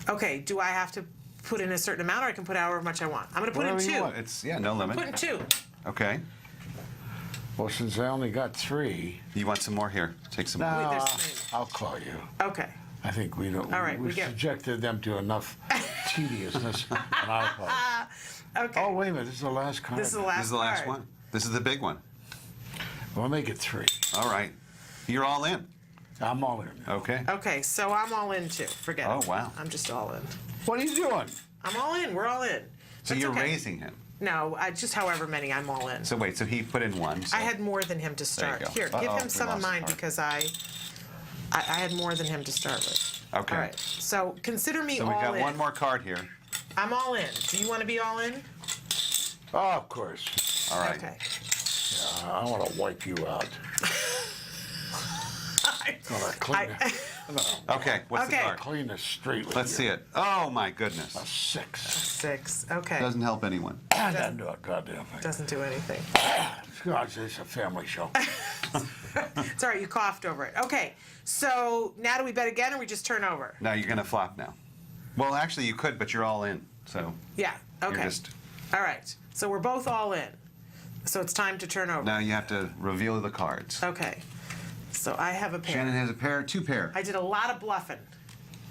Okay, do I have to put in a certain amount or I can put however much I want? I'm going to put in Whatever you 2. want. It's, no limit. Put in 2. Okay. Well, since I only got 3, You want some more here? Take some. no, there's three. I'll call you. Okay. I think we don't. All right, we we get- subjected them to enough tediousness, and I'll call you. Okay. Oh, wait a minute. This is the last card. This is the last This is the last card. one. This is the big one. We'll make it 3. All right. You're all in. I'm all in. Okay. Okay, so I'm all in too. Forget it. Oh, wow. I'm just all in. What are you doing? I'm all in. We're all in. So That's you're okay. raising him. No, just however many, I'm all in. So wait, so he put in 1. So I had more than him to There you start. go. Here, give Uh-oh, him we some of lost a mine card. because I had more than him to start with. Okay. All right. So consider me So all we got in. one more card here. I'm all in. Do you want to be all in? Oh, of course. All right. Okay. I want to wipe you out. Gonna clean it. Okay. What's Okay. the card? Clean it straight with Let's you. see it. Oh my goodness. A 6. 6. Okay. Doesn't help anyone. Doesn't do a goddamn thing. Doesn't do anything. God, it's a family show. It's all right. You coughed over it. Okay. So now do we bet again or we just turn over? Now you're gonna flop now. Well, actually, you could, but you're all in. So Yeah. Okay. you're just All right. So we're both all in. So it's time to turn over. now you have to reveal the cards. Okay. So I have a pair. Shannon has a pair, 2 pair, I did a lot of bluffing.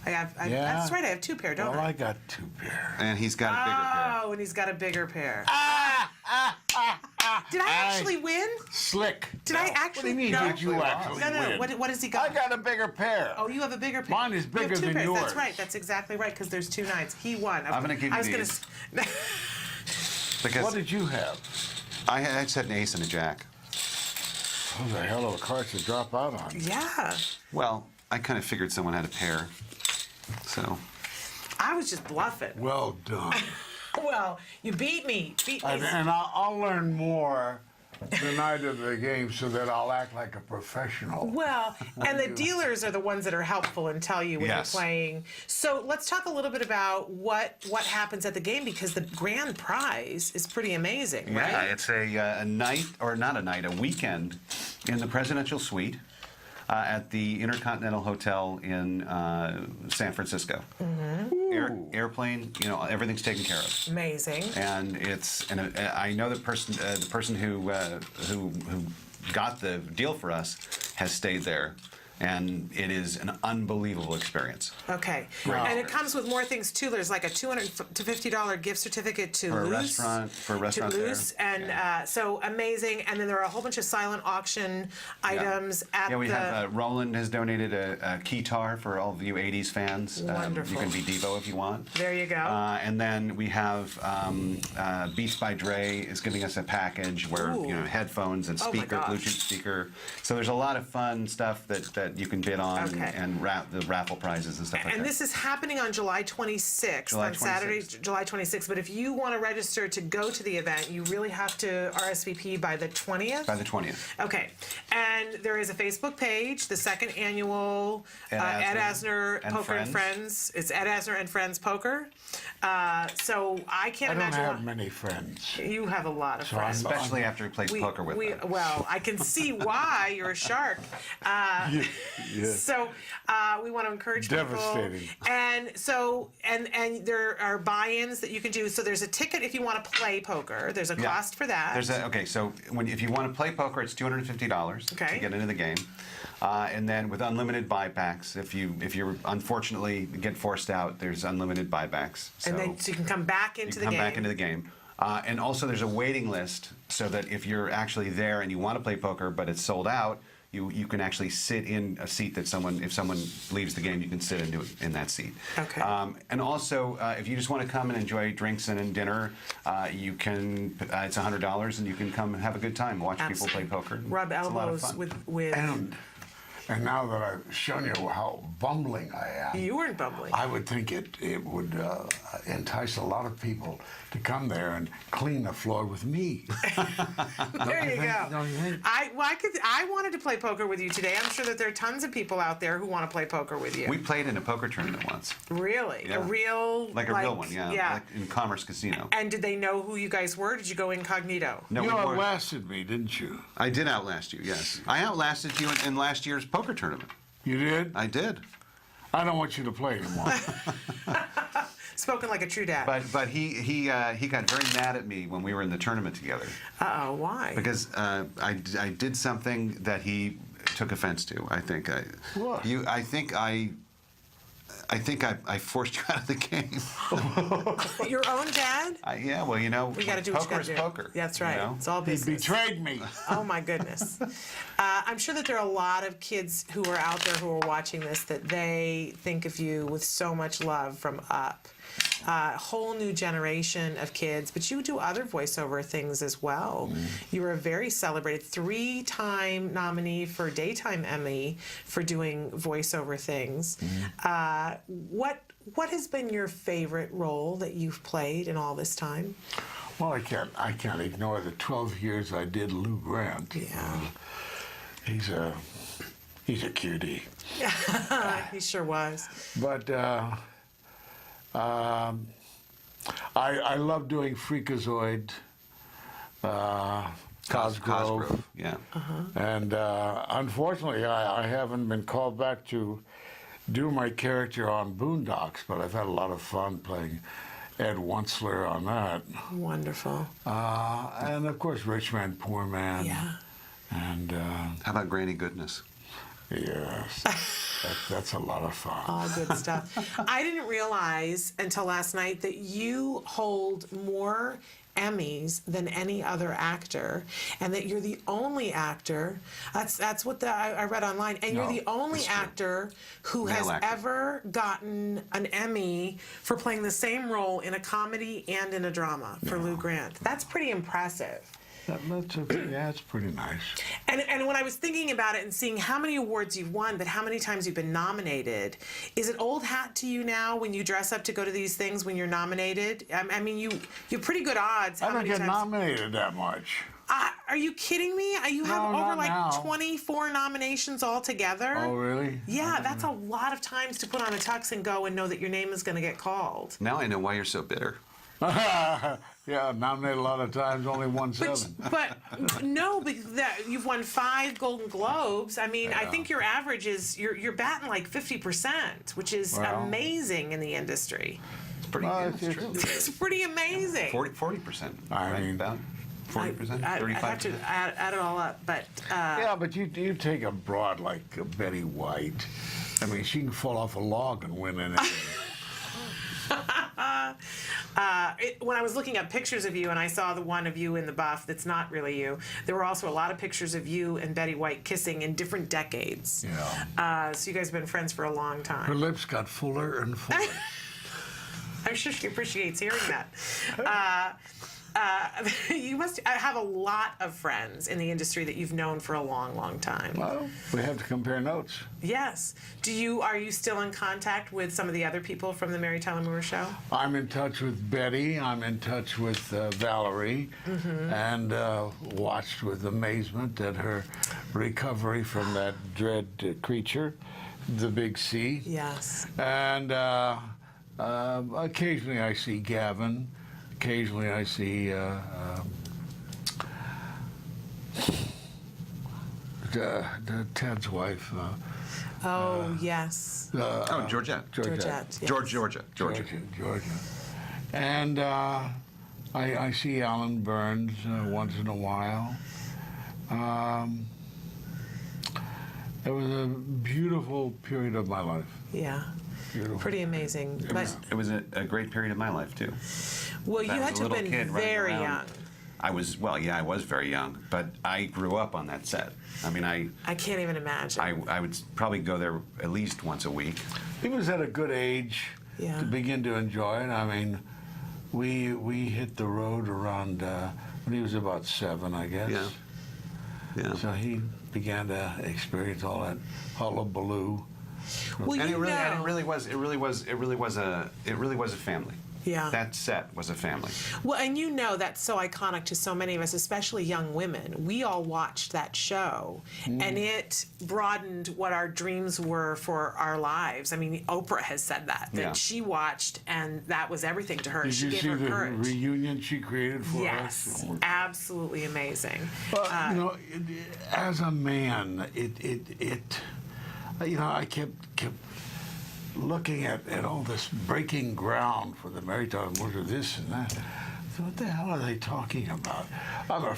Yeah. That's right. I have 2 pair, don't Well, I? I got 2 pair. and he's got a bigger pair. Oh, and he's got a bigger pair. Did I actually win? Slick. Did I What actually? do you mean, No. did you actually No, no. win? What has he I got? got a bigger pair. Oh, you have a bigger pair. Mine is You have bigger 2 than pairs. yours. That's right. That's exactly right. Because there's 2 nights. He won. I'm gonna give you I was these. gonna. Because What did you have? I just had an ace and a jack. Those are hell of a cards to drop out on. Yeah. Well, I kind of figured someone had a pair. So I was just bluffing. Well done. Well, you beat me. And I'll learn more the night of the game so that I'll act like a professional. Well, and the dealers are the ones that are helpful and tell you when Yes. you're playing. So let's talk a little bit about what happens at the game because the grand prize is pretty amazing, right? yeah, it's a night, or not a night, a weekend in the presidential suite at the Intercontinental Hotel in San Francisco. Airplane, everything's taken care of. Amazing. And I know the person who got the deal for us has stayed there, and it is an unbelievable experience. Okay. Wow. And it comes with more things too. There's like a $250 gift certificate to For a Loose. restaurant there. And so amazing. And then there are a whole bunch of silent auction items at Yeah, we the. have Roland has donated a keytar for all of you 80s fans. Wonderful. You can be Devo if you want. There you go. And then we have Beats by Dre is giving us a package where Ooh. headphones and Oh my speaker, gosh. Bluetooth speaker. So there's a lot of fun stuff that you can bid on Okay. and the raffle prizes and stuff like And that. this is happening on July 26th, July on Saturday, 26th. July 26th. But if you want to register to go to the event, you really have to RSVP by the 20th? By the 20th. Okay. And there is a Facebook page, the second annual Ed Asner and Poker and Friends. It's Ed Asner and Friends Poker. So I can't I don't imagine have many friends. you have a lot of So friends. Especially after he plays poker with them. Well, I can see why you're a shark. Yeah. So we want to encourage Devastating. people. And so and there are buy-ins that you can do. So there's a ticket if you want to play poker. There's a Yeah. cost for that. So if you want to play poker, it's $250 Okay. to get into the game, and then with unlimited buybacks. If you unfortunately get forced out, there's unlimited buybacks. So and then so you can come back into the come game. back into the game. And also there's a waiting list so that if you're actually there and you want to play poker but it's sold out, you can actually sit in a seat that if someone leaves the game, you can sit in that seat. Okay. And also, if you just want to come and enjoy drinks and dinner, you can. It's $100, and you can come and have a good time, watch people play poker. Rub It's a lot of elbows fun. with. And now that I've shown you how bumbling I am, You weren't bumbling. I would think it would entice a lot of people to come there and clean the floor with me. There you go. Don't you think? I wanted to play poker with you today. I'm sure that there are tons of people out there who want to play poker with you. We played in a poker tournament once. Really? Yeah. A real Like a real one, yeah. Yeah. Like in Commerce Casino. And did they know who you guys were? Did you go incognito? No, You we weren't. outlasted me, didn't you? I did outlast you, yes. I outlasted you in last year's poker tournament. You did? I did. I don't want you to play anymore. Spoken like a true dad. But he got very mad at me when we were in the tournament together. Uh-oh, why? Because I did something that he took offense to. I think What? I think I forced you out of the game. Your own dad? Yeah, well, you know, We got to do what you poker got is to do. poker. That's right. You know? It's all He business. betrayed me. Oh my goodness. I'm sure that there are a lot of kids who are out there who are watching this that they think of you with so much love from Up. A whole new generation of kids, but you do other voiceover things as well. You were a very celebrated 3-time nominee for Daytime Emmy for doing voiceover things. What has been your favorite role that you've played in all this time? Well, I can't ignore the 12 years I did Lou Grant. Yeah. He's a cutie. He sure was. But I love doing Freakazoid, Cosgrove. Yeah. And unfortunately, I haven't been called back to do my character on Boondocks, but I've had a lot of fun playing Ed Wunsler on that. Wonderful. And of course, Rich Man, Poor Man. Yeah. And How about Granny Goodness? yes, that's a lot of fun. All good stuff. I didn't realize until last night that you hold more Emmys than any other actor, and that you're the only actor. That's what I read online, and you're the only actor who has ever gotten an Emmy for playing the same role in a comedy and in a drama for Lou Grant. That's pretty impressive. Yeah, it's pretty nice. And when I was thinking about it and seeing how many awards you've won, but how many times you've been nominated, is it old hat to you now when you dress up to go to these things when you're nominated? I mean, you're pretty good odds. I don't get nominated that much. Are you kidding me? You have over like 24 nominations altogether. Oh, really? Yeah, that's a lot of times to put on a tux and go and know that your name is going to get called. Now I know why you're so bitter. Yeah, nominated a lot of times, only won 7. But no, but you've won 5 Golden Globes. I mean, I think your average is you're batting like 50%, which is amazing in the industry. It's pretty. It's true. It's pretty amazing. 40%. I mean, about 40%, 35%. I'd have to add it all up, but yeah, but you take a broad like Betty White. I mean, she can fall off a log and win anything. When I was looking up pictures of you and I saw the one of you in the buff that's not really you, there were also a lot of pictures of you and Betty White kissing in different decades. Yeah. So you guys have been friends for a long time. Her lips got fuller and fuller. I'm sure she appreciates hearing that. You must have a lot of friends in the industry that you've known for a long, long time. Well, we have to compare notes. Yes. Are you still in contact with some of the other people from the Mary Tyler Moore Show? I'm in touch with Betty. I'm in touch with Valerie, and watched with amazement at her recovery from that dread creature, the Big C. Yes. And occasionally I see Gavin. Occasionally I see Ted's wife. Yes. Georgette. Georgette. Yes. Georgia. And I see Alan Burns once in a while. It was a beautiful period of my life. Yeah. Beautiful. Pretty amazing. It was a great period of my life too. Well, you I was had a to have little been kid running very around. young. I was very young, but I grew up on that set. I mean, I can't even imagine. I would probably go there at least once a week. He was at a good age Yeah. to begin to enjoy it. I mean, we hit the road around when he was about 7, I guess. Yeah. Yeah. So he began to experience all that hullabaloo. Well, And you it really, know. and it really was a family. Yeah. That set was a family. Well, and you know that's so iconic to so many of us, especially young women. We all watched that show, and it broadened what our dreams were for our lives. I mean, Oprah has said that Yeah. she watched, and that was everything to her. Did She you gave see her the courage. reunion she created for Yes, us? absolutely amazing. Well, you know, as a man, I kept looking at all this breaking ground for the maritime world, this and that. So what the hell are they talking about?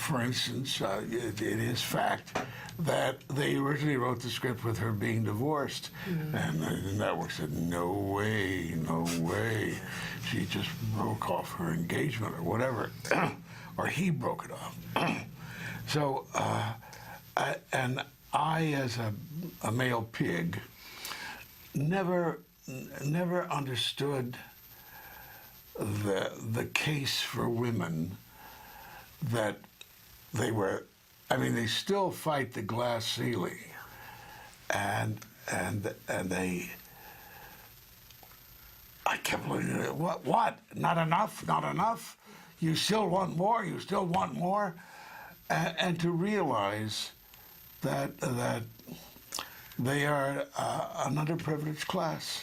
For instance, it is fact that they originally wrote the script with her being divorced, and the network said, no way, no way. She just broke off her engagement or whatever, or he broke it off. So, and I, as a male pig, never understood the case for women that they were. I mean, they still fight the glass ceiling, and they. I kept looking at it. What? Not enough? Not enough? You still want more? You still want more? And to realize that they are an underprivileged class.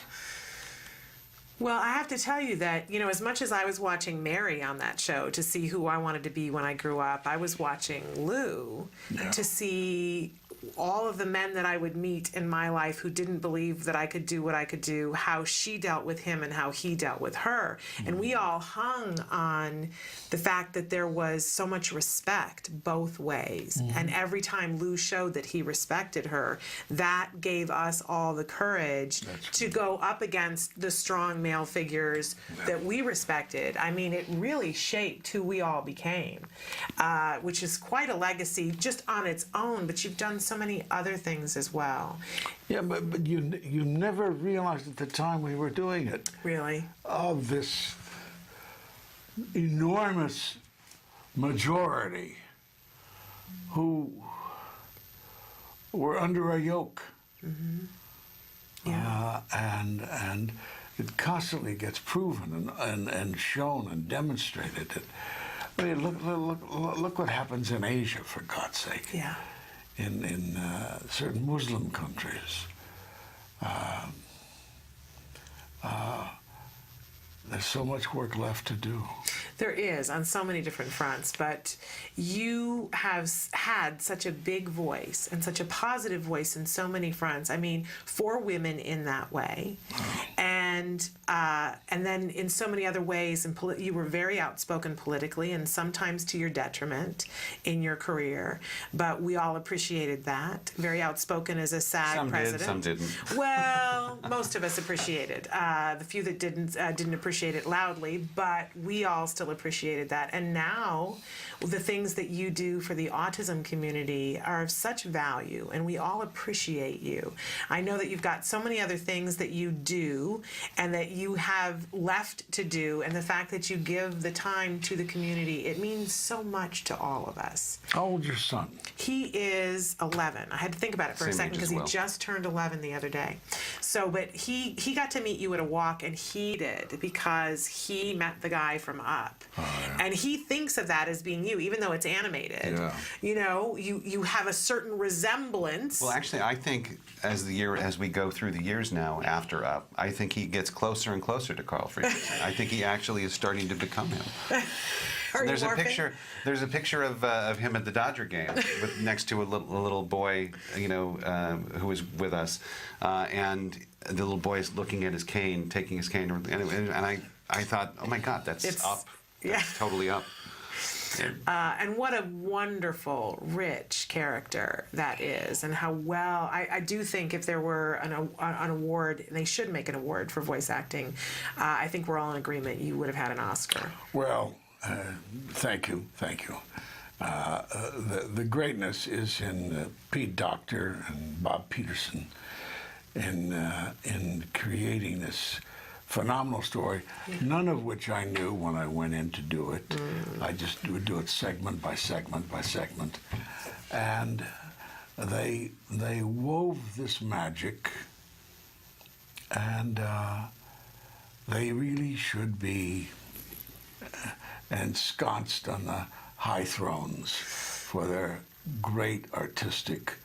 Well, I have to tell you that, as much as I was watching Mary on that show to see who I wanted to be when I grew up, I was watching Lou to see all of the men that I would meet in my life who didn't believe that I could do what I could do, how she dealt with him and how he dealt with her. And we all hung on the fact that there was so much respect both ways. And every time Lou showed that he respected her, that gave us all the courage to go up against the strong male figures that we respected. I mean, it really shaped who we all became, which is quite a legacy just on its own, but you've done so many other things as well. Yeah, but you never realized at the time we were doing it. Really? Of this enormous majority who were under a yoke. Yeah. And it constantly gets proven and shown and demonstrated. I mean, look what happens in Asia, for God's sake. Yeah. In certain Muslim countries. There's so much work left to do. There is, on so many different fronts, but you have had such a big voice and such a positive voice in so many fronts. I mean, for women in that way, and then in so many other ways. And you were very outspoken politically, and sometimes to your detriment in your career. But we all appreciated that. Very outspoken as a SAG president. Some didn't. Well, most of us appreciated. The few that didn't appreciate it loudly, but we all still appreciated that. And now, the things that you do for the autism community are of such value, and we all appreciate you. I know that you've got so many other things that you do and that you have left to do, and the fact that you give the time to the community, it means so much to all of us. How old's your son? He is 11. I had to think about it for a Same second age as because he well. just turned 11 the other day. So, but he got to meet you at a walk, and he did because he met the guy from Up. And he thinks of that as being you, even though it's animated. Yeah. You know, you have a certain resemblance. Well, actually, I think as we go through the years now after Up, I think he gets closer and closer to Carl Friedrichsen. I think he actually is starting to become him. There's a picture. There's a picture of him at the Dodger game next to a little boy, who was with us, and the little boy is looking at his cane, taking his cane, and I thought, oh my God, that's Up. That's totally Up. And what a wonderful, rich character that is, and how well, I do think if there were an award, they should make an award for voice acting, I think we're all in agreement you would have had an Oscar. Well, Thank you. The greatness is in Pete Docter and Bob Peterson in creating this phenomenal story, none of which I knew when I went in to do it. I just would do it segment by segment by segment. And they wove this magic, and they really should be ensconced on the high thrones for their great artistic,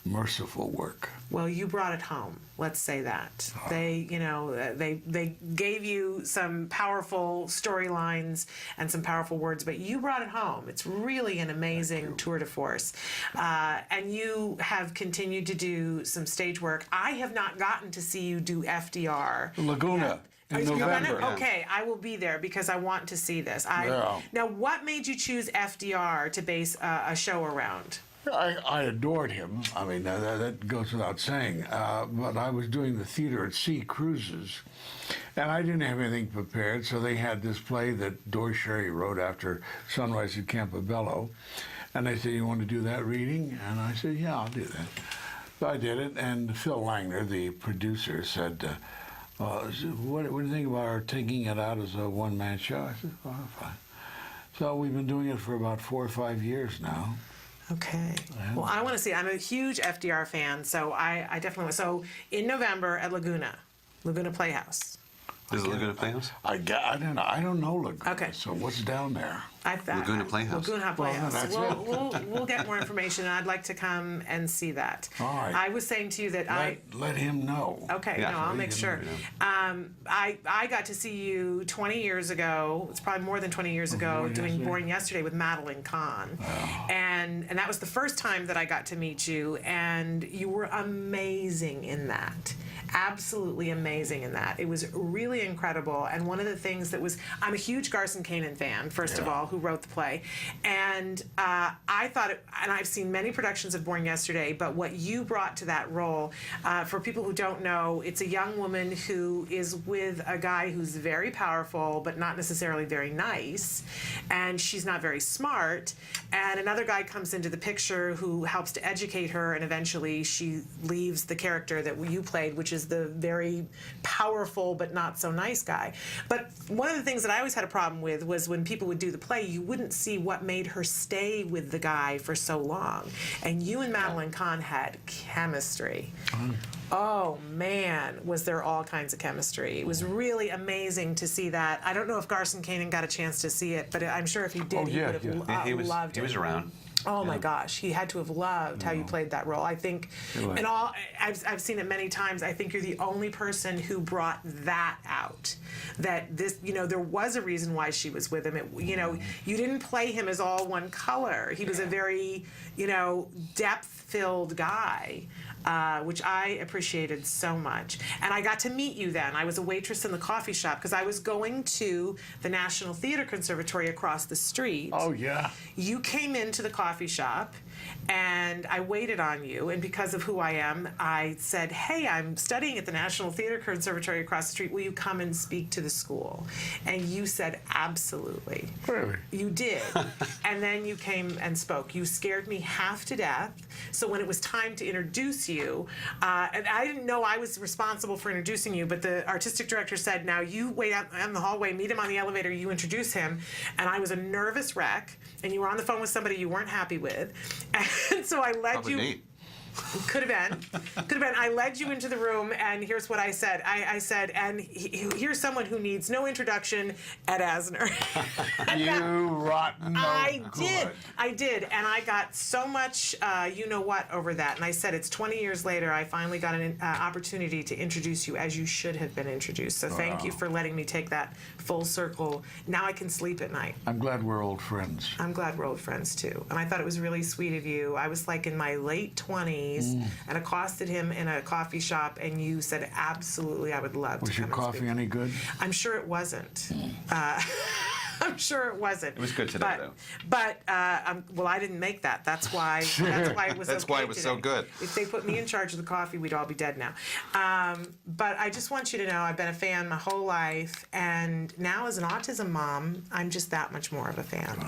merciful work. Well, you brought it home. Let's say that. They gave you some powerful storylines and some powerful words, but you brought it home. It's really an amazing tour de force. And you have continued to do some stage work. I have not gotten to see you do FDR. Laguna. In November. Okay, I will be there because I want to see this. Now, what made you choose FDR to base a show around? I adored him. I mean, that goes without saying. But I was doing the theater at sea cruises, and I didn't have anything prepared, so they had this play that Doris Sherry wrote after Sunrise at Campobello. And they said, "You want to do that reading?" And I said, "Yeah, I'll do that." So I did it, and Phil Langner, the producer, said, what do you think about our taking it out as a one-man show? I said, "Oh, fine." So we've been doing it for about 4 or 5 years now. Okay. Well, I want to see. I'm a huge FDR fan, so I definitely want. So in November at Laguna Playhouse. Is it Laguna Playhouse? I don't know. I don't know Laguna. Okay. So what's down there? Laguna Playhouse. Laguna Playhouse. Well, We'll get more information, and I'd like to come and see that. All right. I was saying to you that let him know. Okay, Yeah. no, I'll make sure. I got to see you 20 years ago. It's probably more than 20 years ago, doing Born Yesterday with Madeline Kahn, and that was the first time that I got to meet you, and you were amazing in that. Absolutely amazing in that. It was really incredible, and one of the things that was, I'm a huge Garson Kanin fan, first of all, who wrote the play, and I thought, and I've seen many productions of Born Yesterday, but what you brought to that role, for people who don't know, it's a young woman who is with a guy who's very powerful, but not necessarily very nice, and she's not very smart, and another guy comes into the picture who helps to educate her, and eventually she leaves the character that you played, which is the very powerful but not so nice guy. But one of the things that I always had a problem with was when people would do the play, you wouldn't see what made her stay with the guy for so long. And you and Madeline Kahn had chemistry. Oh man, was there all kinds of chemistry. It was really amazing to see that. I don't know if Garson Kanin got a chance to see it, but I'm sure if he did, he would have loved it. He was around. Oh my gosh, he had to have loved how you played that role. I think, and I've seen it many times. I think you're the only person who brought that out. That this, there was a reason why she was with him. You didn't play him as all one color. He was a very, depth-filled guy. Which I appreciated so much. And I got to meet you then. I was a waitress in the coffee shop because I was going to the National Theater Conservatory across the street. Oh, yeah. You came into the coffee shop, and I waited on you. And because of who I am, I said, "Hey, I'm studying at the National Theater Conservatory across the street. Will you come and speak to the school?" And you said, "Absolutely." Really? You did. And then you came and spoke. You scared me half to death. So when it was time to introduce you, and I didn't know I was responsible for introducing you, but the artistic director said, "Now you wait out in the hallway, meet him on the elevator, you introduce him." And I was a nervous wreck, and you were on the phone with somebody you weren't happy with. And so I led Probably you. Nate. Could have been. I led you into the room, and here's what I said. I said, and here's someone who needs no introduction, Ed Asner. You rotten. I did, and I got so much, what over that. And I said, it's 20 years later, I finally got an opportunity to introduce you as you should have been introduced. So thank you for letting me take that full circle. Now I can sleep at night. I'm glad we're old friends. I'm glad we're old friends too. And I thought it was really sweet of you. I was like in my late 20s. And accosted him in a coffee shop, and you said, "Absolutely, I would love to." Was your coffee any good? I'm sure it wasn't. I'm sure it wasn't. It was good today, though. But well, I didn't make that. That's why it was. That's okay why it was so today. good. If they put me in charge of the coffee, we'd all be dead now. But I just want you to know I've been a fan my whole life, and now as an autism mom, I'm just that much more of a fan.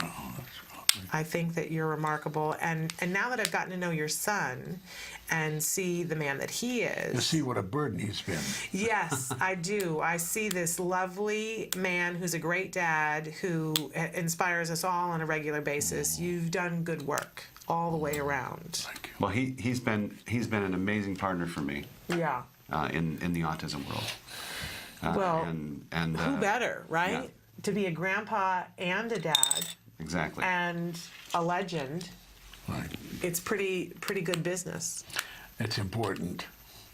I think that you're remarkable, and now that I've gotten to know your son and see the man that he is. You see what a burden he's been. Yes, I do. I see this lovely man who's a great dad who inspires us all on a regular basis. You've done good work all the way around. Thank you. Well, he's been an amazing partner for me. Yeah. In the autism world. Well, and who better, right? Yeah. To be a grandpa and a dad Exactly. and a legend. Right. It's pretty good business. It's important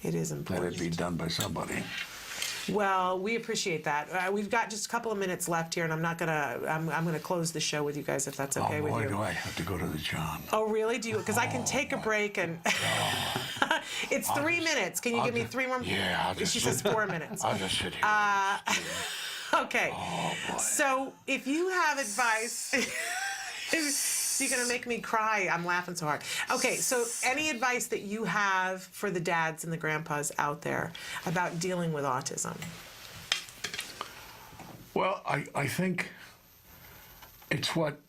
It is that important. it be done by somebody. Well, we appreciate that. We've got just a couple of minutes left here, and I'm gonna close the show with you guys if that's okay with boy, you. do I have to go to the John. Oh, really? Do you? Because I can take a break and. It's 3 minutes. Can you give me 3 more? Yeah, I'll just She sit- says 4 minutes. I'll just sit here. Okay. Oh, boy. So if you have advice, you're gonna make me cry. I'm laughing so hard. Okay. So any advice that you have for the dads and the grandpas out there about dealing with autism? Well, I think it's what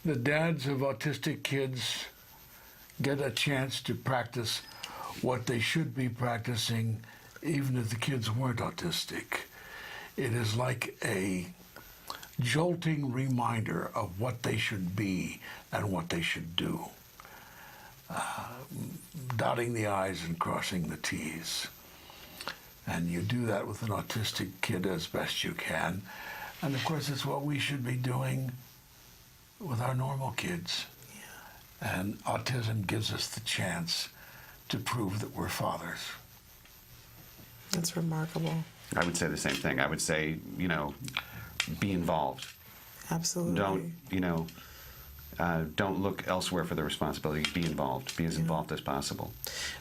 the dads of autistic kids get a chance to practice what they should be practicing even if the kids weren't autistic. It is like a jolting reminder of what they should be and what they should do. Dotting the I's and crossing the T's. And you do that with an autistic kid as best you can. And of course, it's what we should be doing with our normal kids. Yeah. And autism gives us the chance to prove that we're fathers. That's remarkable. I would say the same thing. I would say, be involved. Absolutely. Don't look elsewhere for the responsibility. Be involved. Be as involved as possible.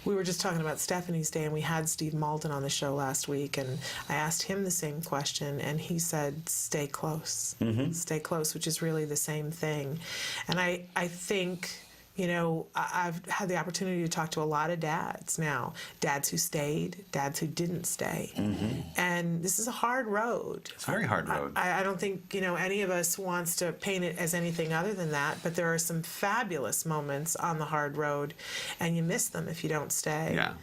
We were just talking about Stephanie's Day, and we had Steve Malden on the show last week, and I asked him the same question, and he said, stay close. Mm-hmm. Stay close, which is really the same thing. And I think, I've had the opportunity to talk to a lot of dads now, dads who stayed, dads who didn't stay. Mm-hmm. And this is a hard road. It's a very hard road. I don't think, any of us wants to paint it as anything other than that, but there are some fabulous moments on the hard road, and you miss them if you don't stay. Yeah.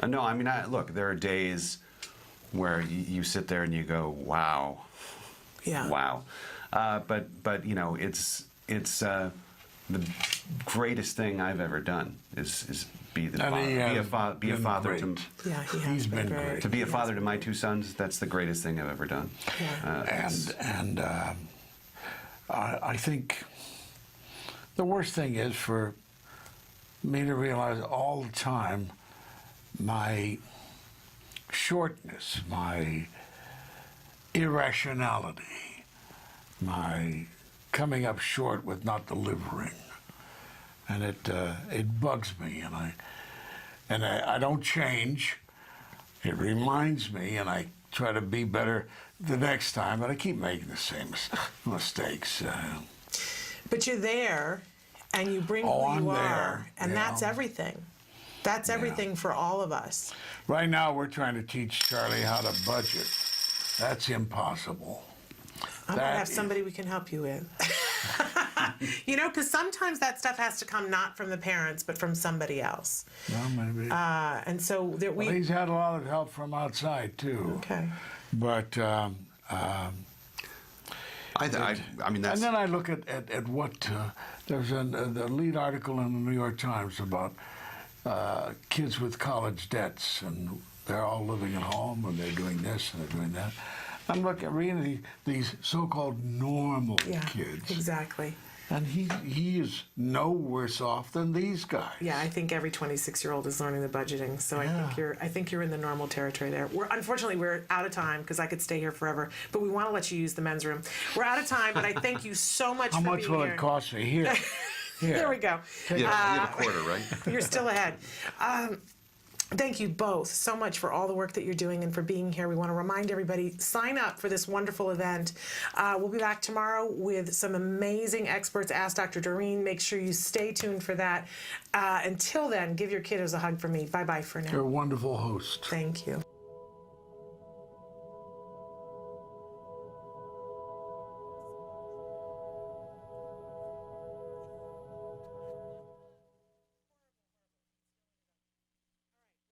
No, I mean, look, there are days where you sit there and you go, wow. Yeah. Wow. But it's the greatest thing I've ever done is be a father to. Yeah, He's been great. To be a father to my 2 sons, that's the greatest thing I've ever done. Yeah. I think the worst thing is for me to realize all the time my shortness, my irrationality, my coming up short with not delivering, and it bugs me, and I don't change. It reminds me, and I try to be better the next time, but I keep making the same mistakes. But you're there, and you bring who I'm you there, are, and yeah. that's everything. That's everything for all of us. Right now, we're trying to teach Charlie how to budget. That's impossible. I'm going to have somebody we can help you with. Because sometimes that stuff has to come not from the parents, but from somebody else. Well, maybe. And so that Well, he's had a lot of help from outside, too. Okay. But, I mean, that's... And then I look at what... there's the lead article in the New York Times about kids with college debts, and they're all living at home, and they're doing this, and they're doing that. I'm reading these so-called normal kids. Exactly. And he is no worse off than these guys. Yeah, I think every 26-year-old is learning the budgeting. So Yeah. I think you're in the normal territory there. Unfortunately, we're out of time because I could stay here forever. But we want to let you use the men's room. We're out of time, but I thank you so much How for much being will here. it cost me? Here. There we go. You have a quarter, right? You're still ahead. Thank you both so much for all the work that you're doing and for being here. We want to remind everybody, sign up for this wonderful event. We'll be back tomorrow with some amazing experts. Ask Dr. Doreen. Make sure you stay tuned for that. Until then, give your kiddos a hug for me. Bye-bye for now. You're a wonderful host. Thank you.